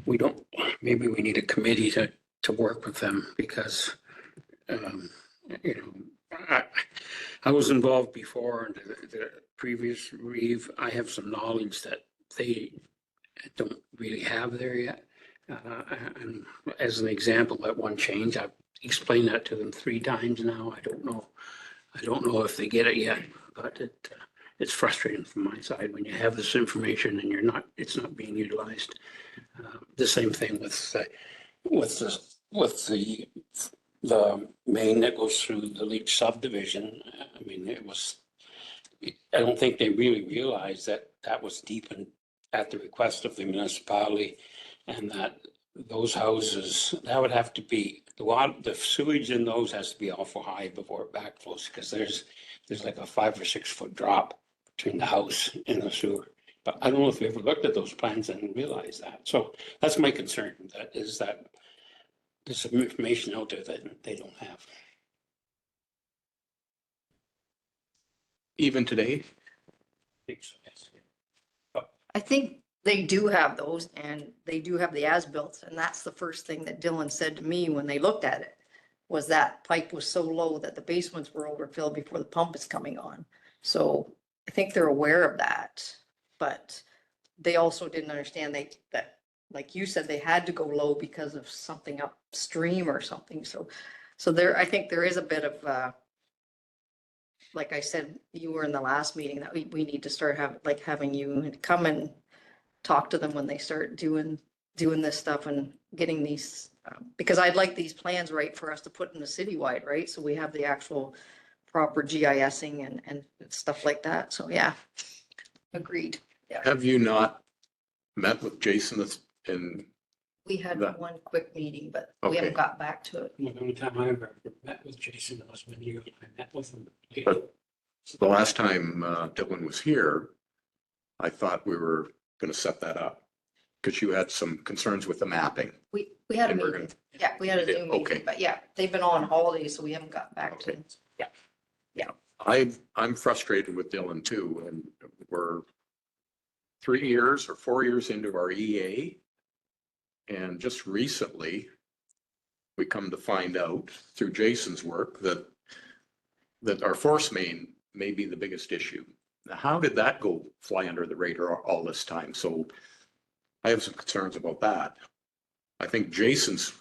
maybe we need a committee to work with them because, you know, I was involved before in the previous Reeve. I have some knowledge that they don't really have there yet. And as an example, that one change, I've explained that to them 3 times now. I don't know if they get it yet, but it's frustrating from my side when you have this information and it's not being utilized. The same thing with the main that goes through the Leach subdivision. I mean, I don't think they really realized that was deepened at the request of the municipality, and that those houses, that would have to be, the sewage in those has to be awful high before it backflows, because there's like a 5 or 6 foot drop between the house and the sewer. But I don't know if we ever looked at those plans and realized that. So that's my concern, that there's some information out there that they don't have. Even today? I think they do have those and they do have the as-built, and that's the first thing that Dylan said to me when they looked at it, was that pipe was so low that the basements were overfilled before the pump is coming on. So I think they're aware of that, but they also didn't understand that, like you said, they had to go low because of something upstream or something. So I think there is a bit of, like I said, you were in the last meeting, that we need to start having you come and talk to them when they start doing this stuff and getting these, because I'd like these plans right for us to put in the citywide, right? So we have the actual proper GISing and stuff like that. So yeah, agreed. Yeah. Have you not met with Jason We had that- one quick meeting, but we Okay. haven't got back to it. The only time I ever met with Jason was when you and I met with him. But So the last time Dylan was here, I thought we were going to set that up because you had some concerns with the mapping. We had a And we're meeting. gonna- Yeah, we had a You did? Zoom meeting, Okay. but yeah, they've been on holidays, so we haven't got back to Okay. them. Yeah. I'm frustrated with Dylan too, and we're 3 years or 4 years into our EA. And just recently, we come to find out through Jason's work that our force main may be the biggest issue. Now, how did that go fly under the radar all this time? So I have some concerns about that. I think Jason's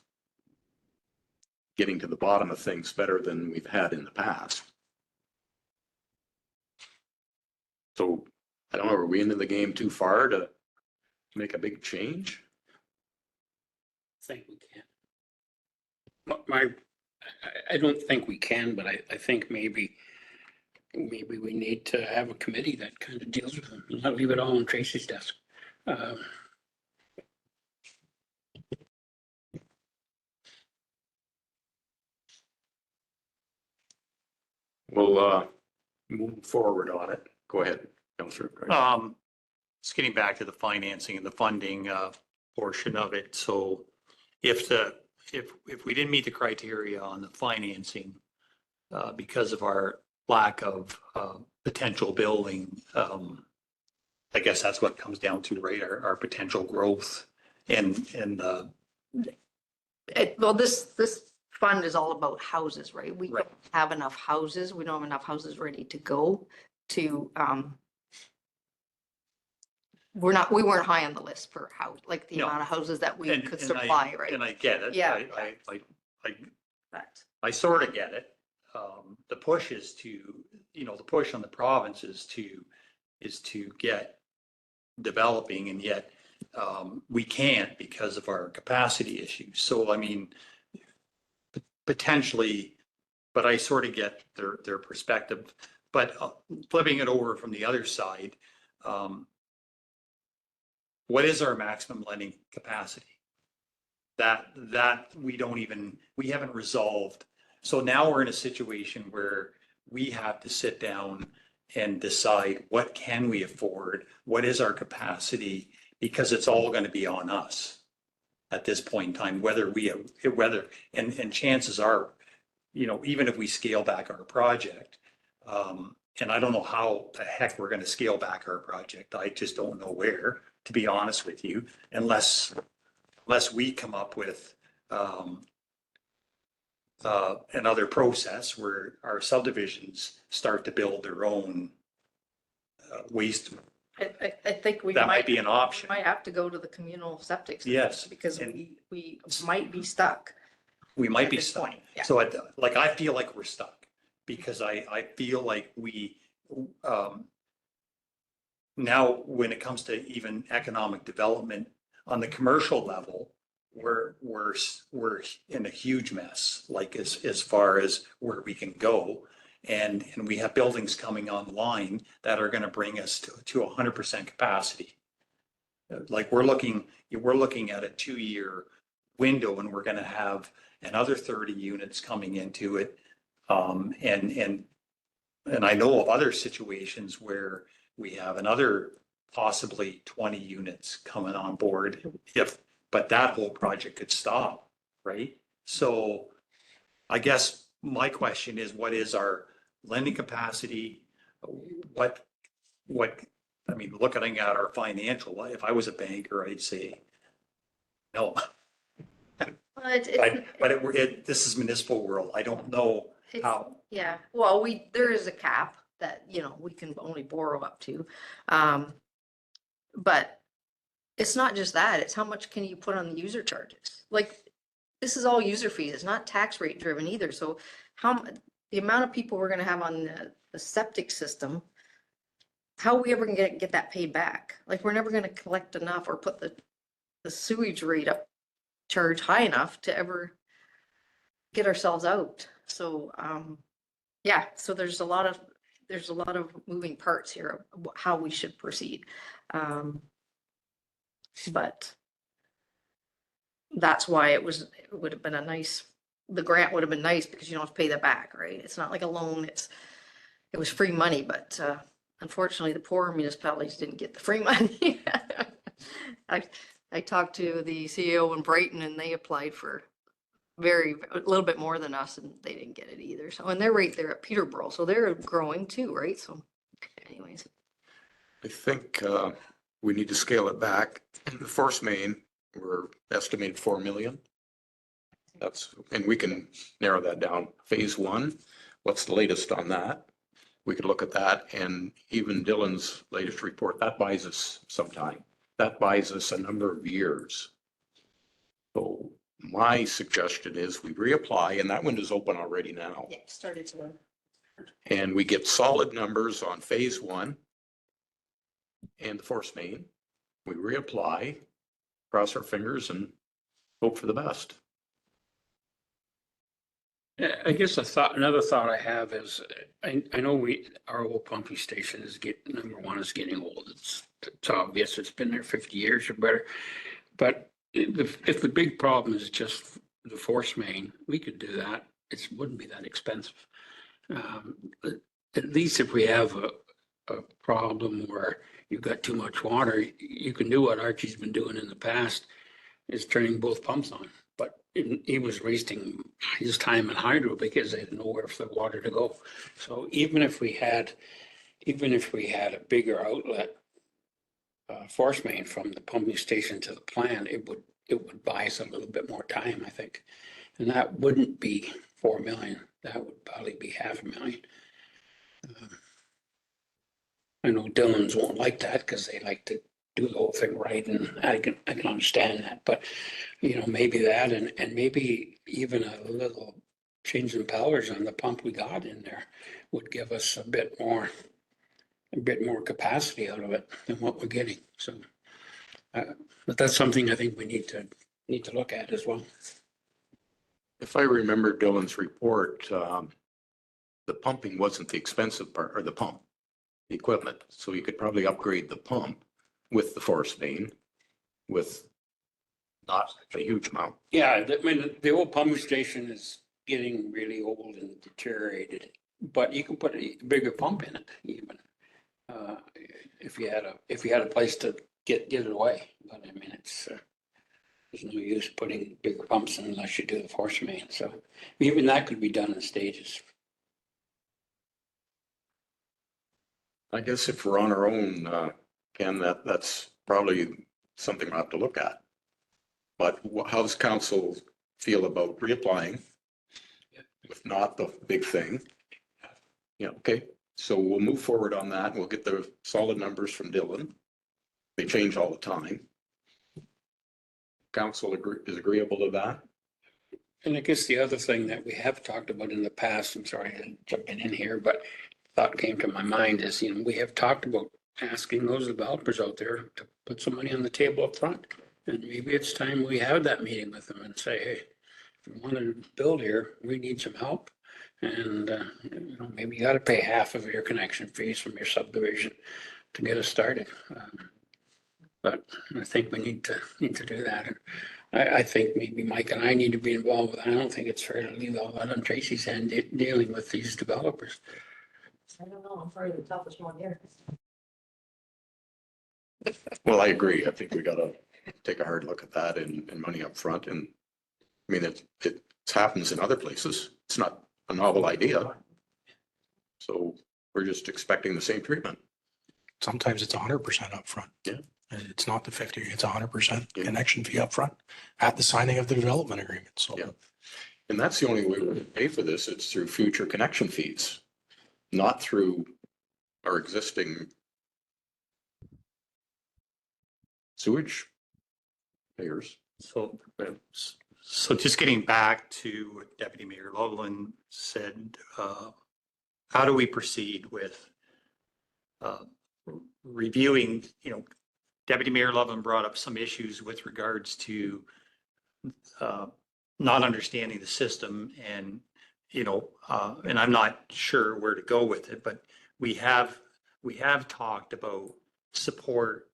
getting to the bottom of things better than we've had in the past. So I don't know, are we into the game too far to make a big change? I think we can. I don't think we can, but I think maybe we need to have a committee that kind of deals with them, not leave it all on Tracy's desk. We'll move forward on it. Go ahead, Councillor. Just getting back to the financing and the funding portion of it. So if we didn't meet the criteria on the financing because of our lack of potential building, I guess that's what comes down to, right? Our potential growth and Well, this fund is all about houses, right? We Right. don't have enough houses. We don't have enough houses ready to go to, we weren't high on the list for house, like the No. amount of houses that we and- could and supply, right? And I get it. Yeah. But I sort of get it. The push is to, the push on the province is to get developing, and yet we can't because of our capacity issues. So, I mean, potentially, but I sort of get their perspective. But flipping it over from the other side, what is our maximum lending capacity? That we haven't resolved. So now we're in a situation where we have to sit down and decide what can we afford? What is our capacity? Because it's all going to be on us at this point in time, and chances are, even if we scale back our project, and I don't know how the heck we're going to scale back our project. I just don't know where, to be honest with you, unless we come up with another process where our subdivisions start to build their own waste. I think we That might be an option. might have to go to the communal septic. system Yes. Because And- we might be stuck. We might at be this stuck. point, yeah. So I feel like we're stuck because I feel like we, now when it comes to even economic development on the commercial level, we're in a huge mess, like as far as where we can go. And we have buildings coming online that are going to bring us to 100% capacity. Like we're looking at a 2-year window, and we're going to have another 30 units coming into it. And I know of other situations where we have another possibly 20 units coming on board but that whole project could stop, right? So I guess my question is, what is our lending capacity? What, I mean, looking at our financial, if I was a banker, I'd say, no. Well, This is municipal world. I don't know how. Yeah, well, there is a cap that, we can only borrow up to. But it's not just that, it's how much can you put on the user charges? Like, this is all user fees. It's not tax rate driven either. So the amount of people we're gonna have on the septic system, how are we ever gonna get that paid back? Like, we're never gonna collect enough or put the sewage rate up, charge high enough to ever get ourselves out. So, yeah, so there's a lot of moving parts here of how we should proceed. But that's why it would have been the grant would have been nice because you don't have to pay that back, right? It's not like a loan. It it was free money, but unfortunately, the poor municipalities didn't get the free money. I talked to the CEO in Brighton and they applied for a little bit more than us and they didn't get it either. So, and they're right there at Peterborough, so they're growing too, right? So anyways. I think we need to scale it back. The force main, we're estimated 4 million. And we can narrow that down. Phase 1, what's the latest on that? We could look at that, and even Dylan's latest report, that buys us some time. That buys us a number of years. So my suggestion is we reapply, and that window's open already now. Yeah, started to. And we get solid numbers on phase 1 and the force main. We reapply, cross our fingers and hope for the best. I guess another thought I have is, I know our old pumping station number one is getting old. It's obvious, it's been there 50 years or better. But if the big problem is just the force main, we could do that. It wouldn't be that expensive. At least if we have a problem where you've got too much water, you can do what Archie's been doing in the past, is turning both pumps on. But he was wasting his time in hydro because they had nowhere for the water to go. So even if we had a bigger outlet force main from the pumping station to the plant, it would buy us a little bit more time, I think. And that wouldn't be 4 million. That would probably be 500,000. I know Dillons won't like that because they like to do the whole thing right, and I can understand that. But maybe that, and maybe even a little change in powers on the pump we got in there would give us a bit more capacity out of it than what we're getting. So, but that's something I think we need to look at as well. If I remember Dylan's report, the pumping wasn't the expensive part, or the equipment. So you could probably upgrade the pump with the force main with not a huge amount. Yeah, I mean, the old pumping station is getting really old and deteriorated, but you can put a bigger pump in it even. If you had a place to get it away. But I mean, there's no use putting bigger pumps in unless you do the force main. So even that could be done in stages. I guess if we're on our own, Ken, that's probably something we'll have to look at. But how does council feel about reapplying? If not the big thing. Yeah, okay. So we'll move forward on that. We'll get the solid numbers from Dylan. They change all the time. Council is agreeable to that. And I guess the other thing that we have talked about in the past, I'm sorry I'm jumping in here, but thought came to my mind is, we have talked about asking those developers out there to put some money on the table up front. And maybe it's time we have that meeting with them and say, hey, if you want to build here, we need some help. And maybe you got to pay half of your connection fees from your subdivision to get us started. But I think we need to do that. And I think maybe Mike and I need to be involved with it. I don't think it's fair to leave all that on Tracy's hand dealing with these developers. I don't know, I'm probably the toughest one here. Well, I agree. I think we got to take a hard look at that and money up front. And I mean, it happens in other places. It's not a novel idea. So we're just expecting the same treatment. Sometimes it's 100% upfront. Yeah. And it's not the 50, it's 100% connection fee upfront at the signing of the development agreement. So, yeah. And that's the only way we pay for this. It's through future connection fees, not through our existing sewage payers. So just getting back to what Deputy Mayor Loveland said, how do we proceed with reviewing, Deputy Mayor Loveland brought up some issues with regards to not understanding the system and, and I'm not sure where to go with it, but we have talked about support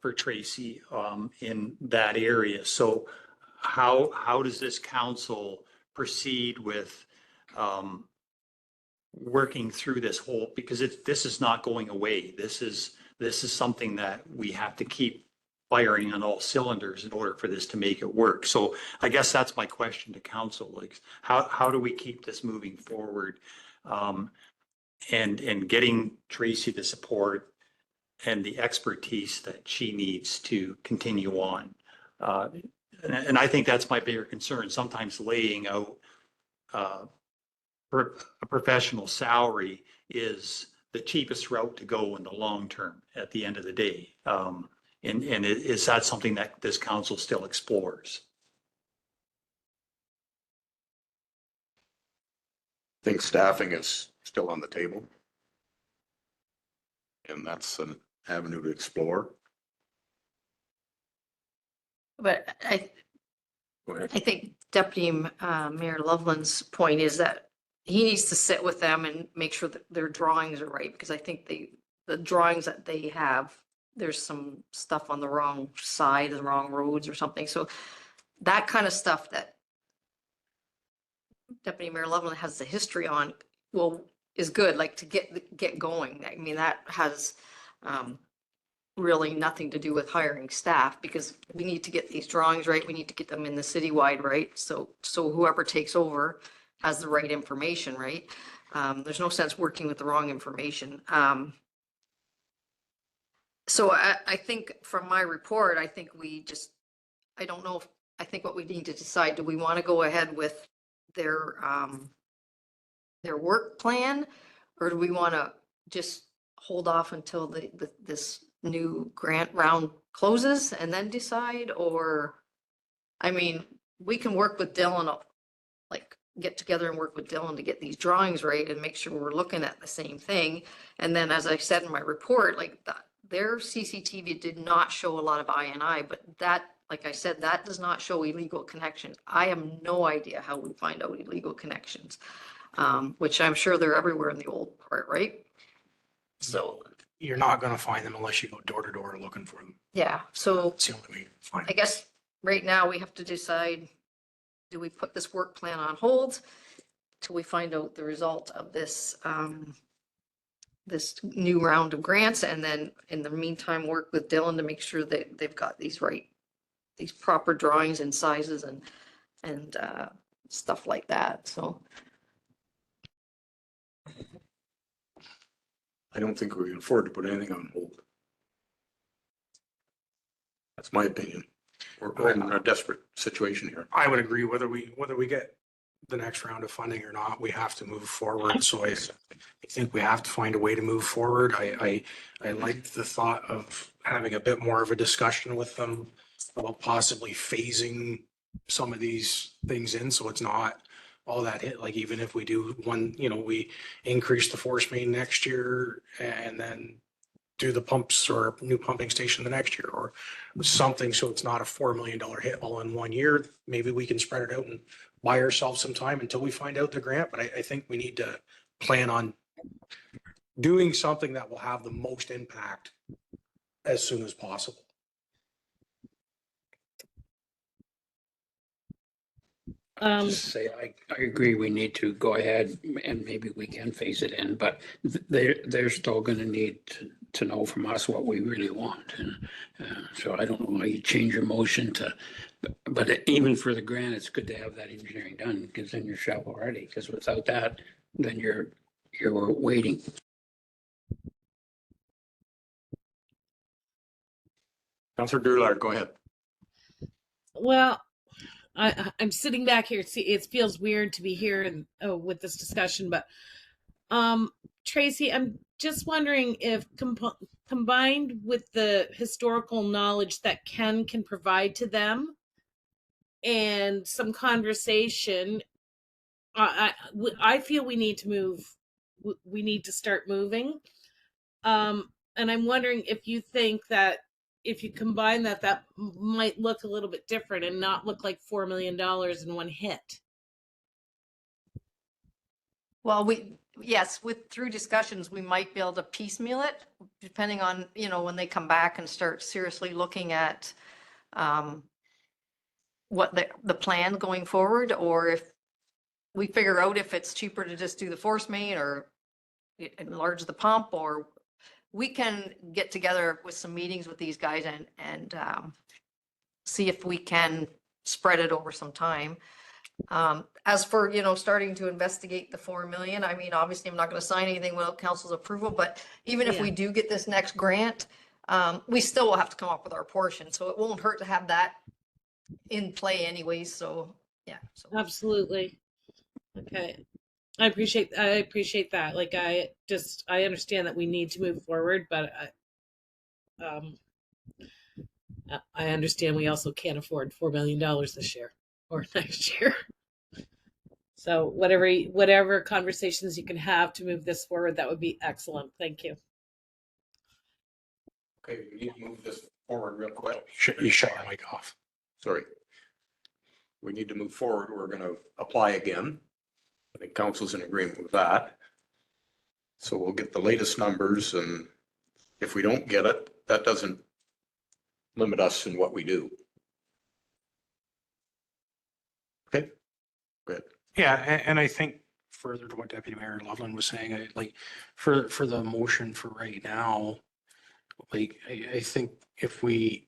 for Tracy in that area. So how does this council proceed with working through this whole, because this is not going away. This is something that we have to keep firing on all cylinders in order for this to make it work. So I guess that's my question to council, like, how do we keep this moving forward? And getting Tracy the support and the expertise that she needs to continue on. And I think that's my bigger concern, sometimes laying out a professional salary is the cheapest route to go in the long term at the end of the day. And is that something that this council still explores? I think staffing is still on the table. And that's an avenue to explore. But Go ahead. I think Deputy Mayor Loveland's point is that he needs to sit with them and make sure that their drawings are right, because I think the drawings that they have, there's some stuff on the wrong side, the wrong roads or something. So that kind of stuff that Deputy Mayor Loveland has the history on, well, is good, like to get going. I mean, that has really nothing to do with hiring staff, because we need to get these drawings right. We need to get them in the citywide right. So whoever takes over has the right information, right? There's no sense working with the wrong information. So I think from my report, I think I don't know I think what we need to decide, do we want to go ahead with their work plan, or do we want to just hold off until this new grant round closes and then decide? Or, I mean, we can work with Dylan, like get together and work with Dylan to get these drawings right and make sure we're looking at the same thing. And then, as I said in my report, like their CCTV did not show a lot of INI, but that, like I said, that does not show illegal connections. I have no idea how we find out illegal connections, which I'm sure they're everywhere in the old part, right? So You're not gonna find them unless you go door to door looking for them. yeah, so It's the only way you can find I them. guess right now we have to decide, do we put this work plan on hold till we find out the result of this this new round of grants, and then in the meantime work with Dylan to make sure that they've got these proper drawings and sizes and stuff like that. So I don't think we can afford to put anything on hold. That's my opinion. We're in a desperate situation here. I would agree, whether we get the next round of funding or not, we have to move forward. So I think we have to find a way to move forward. I liked the thought of having a bit more of a discussion with them about possibly phasing some of these things in, so it's not all that hit. Like, even if we do one, we increase the force main next year and then do the pumps or new pumping station the next year or something, so it's not a $4 million hit all in one year. Maybe we can spread it out and buy ourselves some time until we find out the grant. But I think we need to plan on doing something that will have the most impact as soon as possible. Just say, I agree, we need to go ahead and maybe we can phase it in, but they're still gonna need to know from us what we really want. And so I don't know why you change your motion to, but even for the grant, it's good to have that engineering done, because then you're shovel ready, because without that, then you're waiting. Councillor Goulart, go ahead. Well, I'm sitting back here. See, it feels weird to be here and with this discussion, but Tracy, I'm just wondering if combined with the historical knowledge that Ken can provide to them and some conversation, I feel we need to move. We need to start moving. And I'm wondering if you think that if you combine that might look a little bit different and not look like $4 million in one hit. well, through discussions, we might be able to piecemeal it, depending on, when they come back and start seriously looking at what the plan going forward, or if we figure out if it's cheaper to just do the force main or enlarge the pump, or we can get together with some meetings with these guys and see if we can spread it over some time. As for, starting to investigate the 4 million, I mean, obviously I'm not going to sign anything without council's approval, but even if we Yeah. do get this next grant, we still will have to come up with our portion. So it won't hurt to have that in play anyways. So, yeah. So Absolutely. Okay. I appreciate that. Like I understand that we need to move forward, but I understand we also can't afford $4 million this year or next year. So whatever conversations you can have to move this forward, that would be excellent. Thank you. Okay, we need to move this forward real quick. You shut your mic off. Sorry. We need to move forward. We're going to apply again. I think council's in agreement with that. So we'll get the latest numbers, and if we don't get it, that doesn't limit us in what we do. Okay, good. Yeah, and I think further to what Deputy Mayor Loveland was saying, like for the motion for right now, like I think if we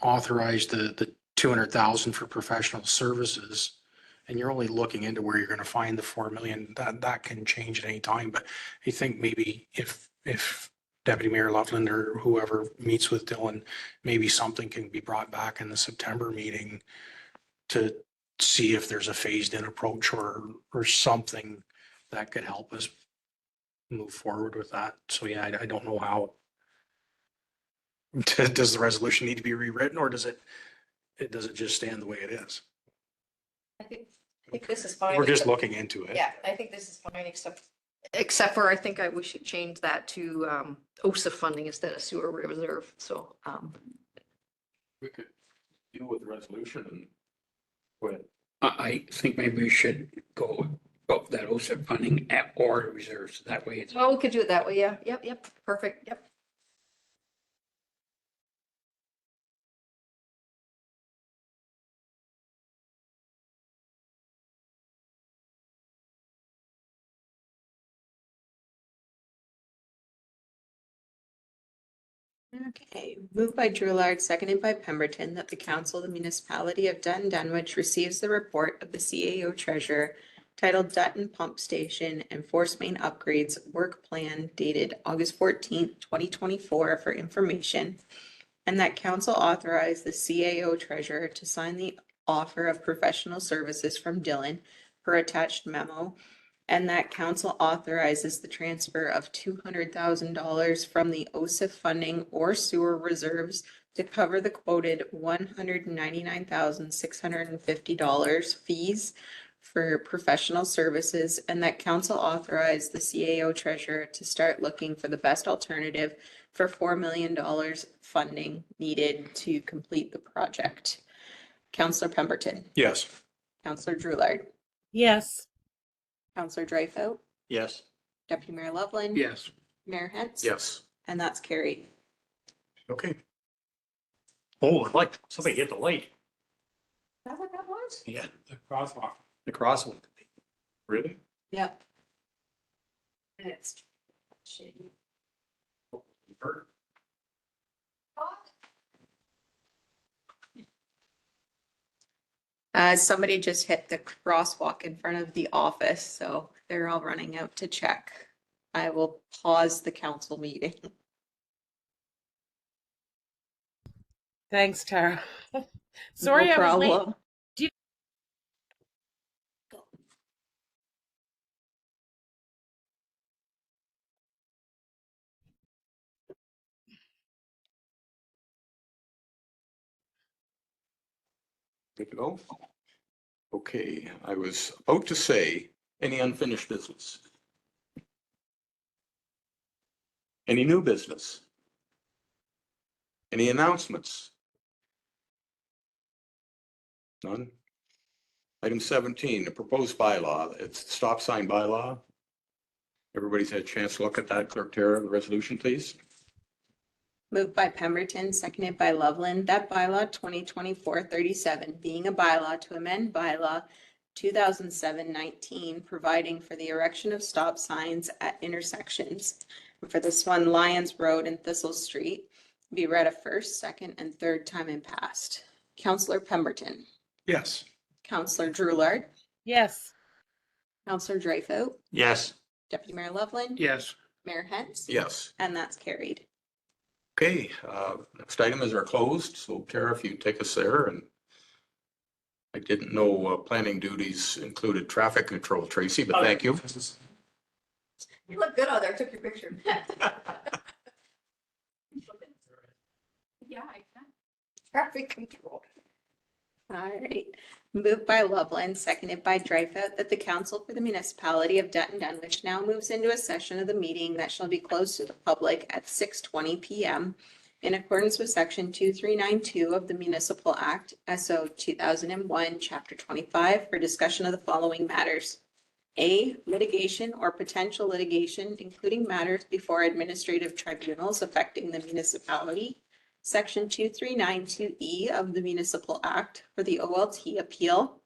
authorize the 200,000 for professional services, and you're only looking into where you're going to find the 4 million, that can change at any time. But I think maybe if Deputy Mayor Loveland or whoever meets with Dylan, maybe something can be brought back in the September meeting to see if there's a phased in approach or something that could help us move forward with that. So yeah, I don't know how. Does the resolution need to be rewritten, or does it just stand the way it is? I think this is fine. We're just except- looking into it. Yeah, I think this is fine, except for I think we should change that to OSA funding instead of sewer reserve. So We could deal with the resolution and go ahead. I think maybe we should go that OSIP funding or reserves. That way it's. well, we could do it that way. Yeah. Yep. Perfect. Yep. Okay, moved by Drouillard, seconded by Pemberton, that the council of the municipality of Dutton Dunwich receives the report of the CAO treasurer titled Dutton Pump Station and Force Main Upgrades Work Plan dated August 14th, 2024 for information, and that council authorize the CAO treasurer to sign the offer of professional services from Dylan per attached memo, and that council authorizes the transfer of $200,000 from the OSIF funding or sewer reserves to cover the quoted $199,650 fees for professional services, and that council authorize the CAO treasurer to start looking for the best alternative for $4 million funding needed to complete the project. Councillor Pemberton. Yes. Councillor Drouillard. Yes. Councillor Dreyfus. Yes. Deputy Mayor Loveland. Yes. Mayor Hens. Yes. And that's carried. Okay. Oh, I'd like somebody hit the light. Is that what that was? Yeah, the crosswalk. The crosswalk. Really? Yep. And it's shady. Somebody just hit the crosswalk in front of the office, so they're all running out to check. I will pause the council meeting. Thanks, Tara. Sorry, No I was late. problem. Good to go. Okay, I was about to say, any unfinished business? Any new business? Any announcements? None? Item 17, the proposed bylaw. It's the stop sign bylaw. Everybody's had a chance to look at that. Clerk Tara, the resolution, please. Moved by Pemberton, seconded by Loveland, that bylaw 2024-37, being a bylaw to amend bylaw 2007-19, providing for the erection of stop signs at intersections. For this one, Lyons Road and Thistle Street, be read a first, second, and third time and passed. Counselor Pemberton, Yes. Counselor Drewlard, Yes. Counselor Dreyfus, Yes. Deputy Mayor Loveland. Yes. Mayor Hens. Yes. And that's carried. Okay, next item is our closed. So Tara, if you take us there, and I didn't know planning duties included traffic control, Tracy, but thank you. You look good out there. I took your picture. Yeah, I can. Traffic control. All right. Moved by Loveland, seconded by Dreyfus, that the council for the municipality of Dutton Dunwich now moves into a session of the meeting that shall be closed to the public at 6:20 PM in accordance with section 2392 of the Municipal Act, SO 2001, chapter 25, for discussion of the following matters. A, litigation or potential litigation, including matters before administrative tribunals affecting the municipality. Section 2392E of the Municipal Act for the OLT appeal.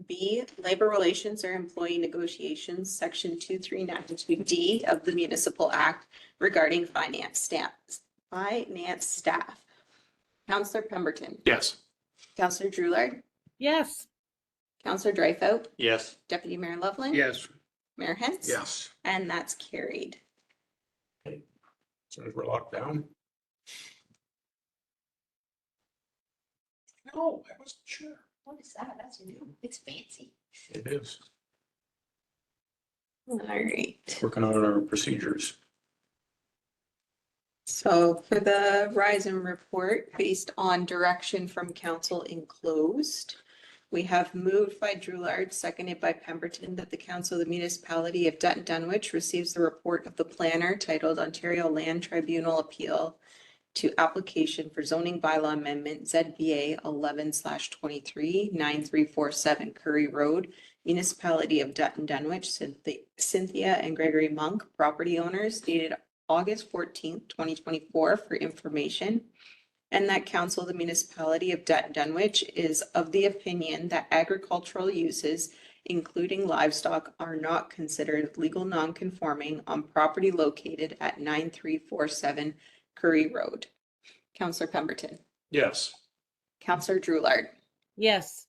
B, labor relations or employee negotiations, section 2392D of the Municipal Act regarding finance staff. Counselor Pemberton. Yes. Counselor Drewlard. Yes. Counselor Dreyfus. Yes. Deputy Mayor Loveland. Yes. Mayor Hens. Yes. And that's carried. So we're locked down. No, I wasn't sure. What is that? That's new. It's fancy. It is. All right. Working on our procedures. So for the Risen report, based on direction from council enclosed, we have moved by Drewlard, seconded by Pemberton, that the council of the municipality of Dutton Dunwich receives the report of the planner titled Ontario Land Tribunal Appeal to application for zoning bylaw amendment ZBA 11/23-9347 Curry Road, municipality of Dutton Dunwich, Cynthia and Gregory Monk, property owners, dated August 14th, 2024, for information. And that council of the municipality of Dutton Dunwich is of the opinion that agricultural uses, including livestock, are not considered legal non-conforming on property located at 9347 Curry Road. Counselor Pemberton. Yes. Counselor Drewlard. Yes.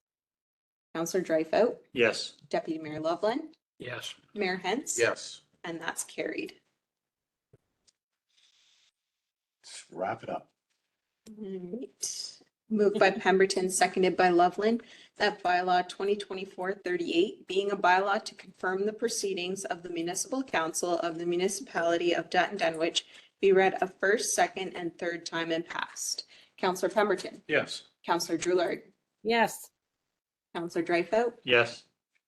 Counselor Dreyfus. Yes. Deputy Mayor Loveland. Yes. Mayor Hens. Yes. And that's carried. Let's wrap it up. Alright. Moved by Pemberton, seconded by Loveland, that bylaw 2024-38, being a bylaw to confirm the proceedings of the municipal council of the municipality of Dutton Dunwich, be read a first, second, and third time and passed. Counselor Pemberton. Yes. Counselor Drewlard. Yes. Counselor Dreyfus. Yes.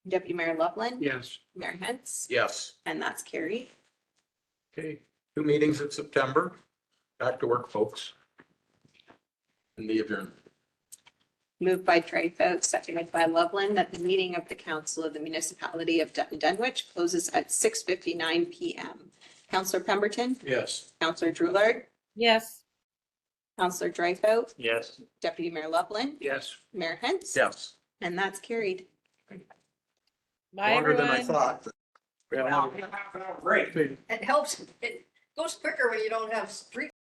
Deputy Mayor Loveland. Yes. Mayor Hens. Yes. And that's carried. Okay, 2 meetings in September. Back to work, folks. And the adjournment. Moved by Dreyfus, seconded by Loveland, that the meeting of the council of the municipality of Dutton Dunwich closes at 6:59 PM. Counselor Pemberton. Yes. Counselor Drewlard. Yes. Counselor Dreyfus. Yes. Deputy Mayor Loveland. Yes. Mayor Hens. Yes. And that's carried. Bye, Longer than I everyone. thought. Well, It helps. It goes quicker when you don't have street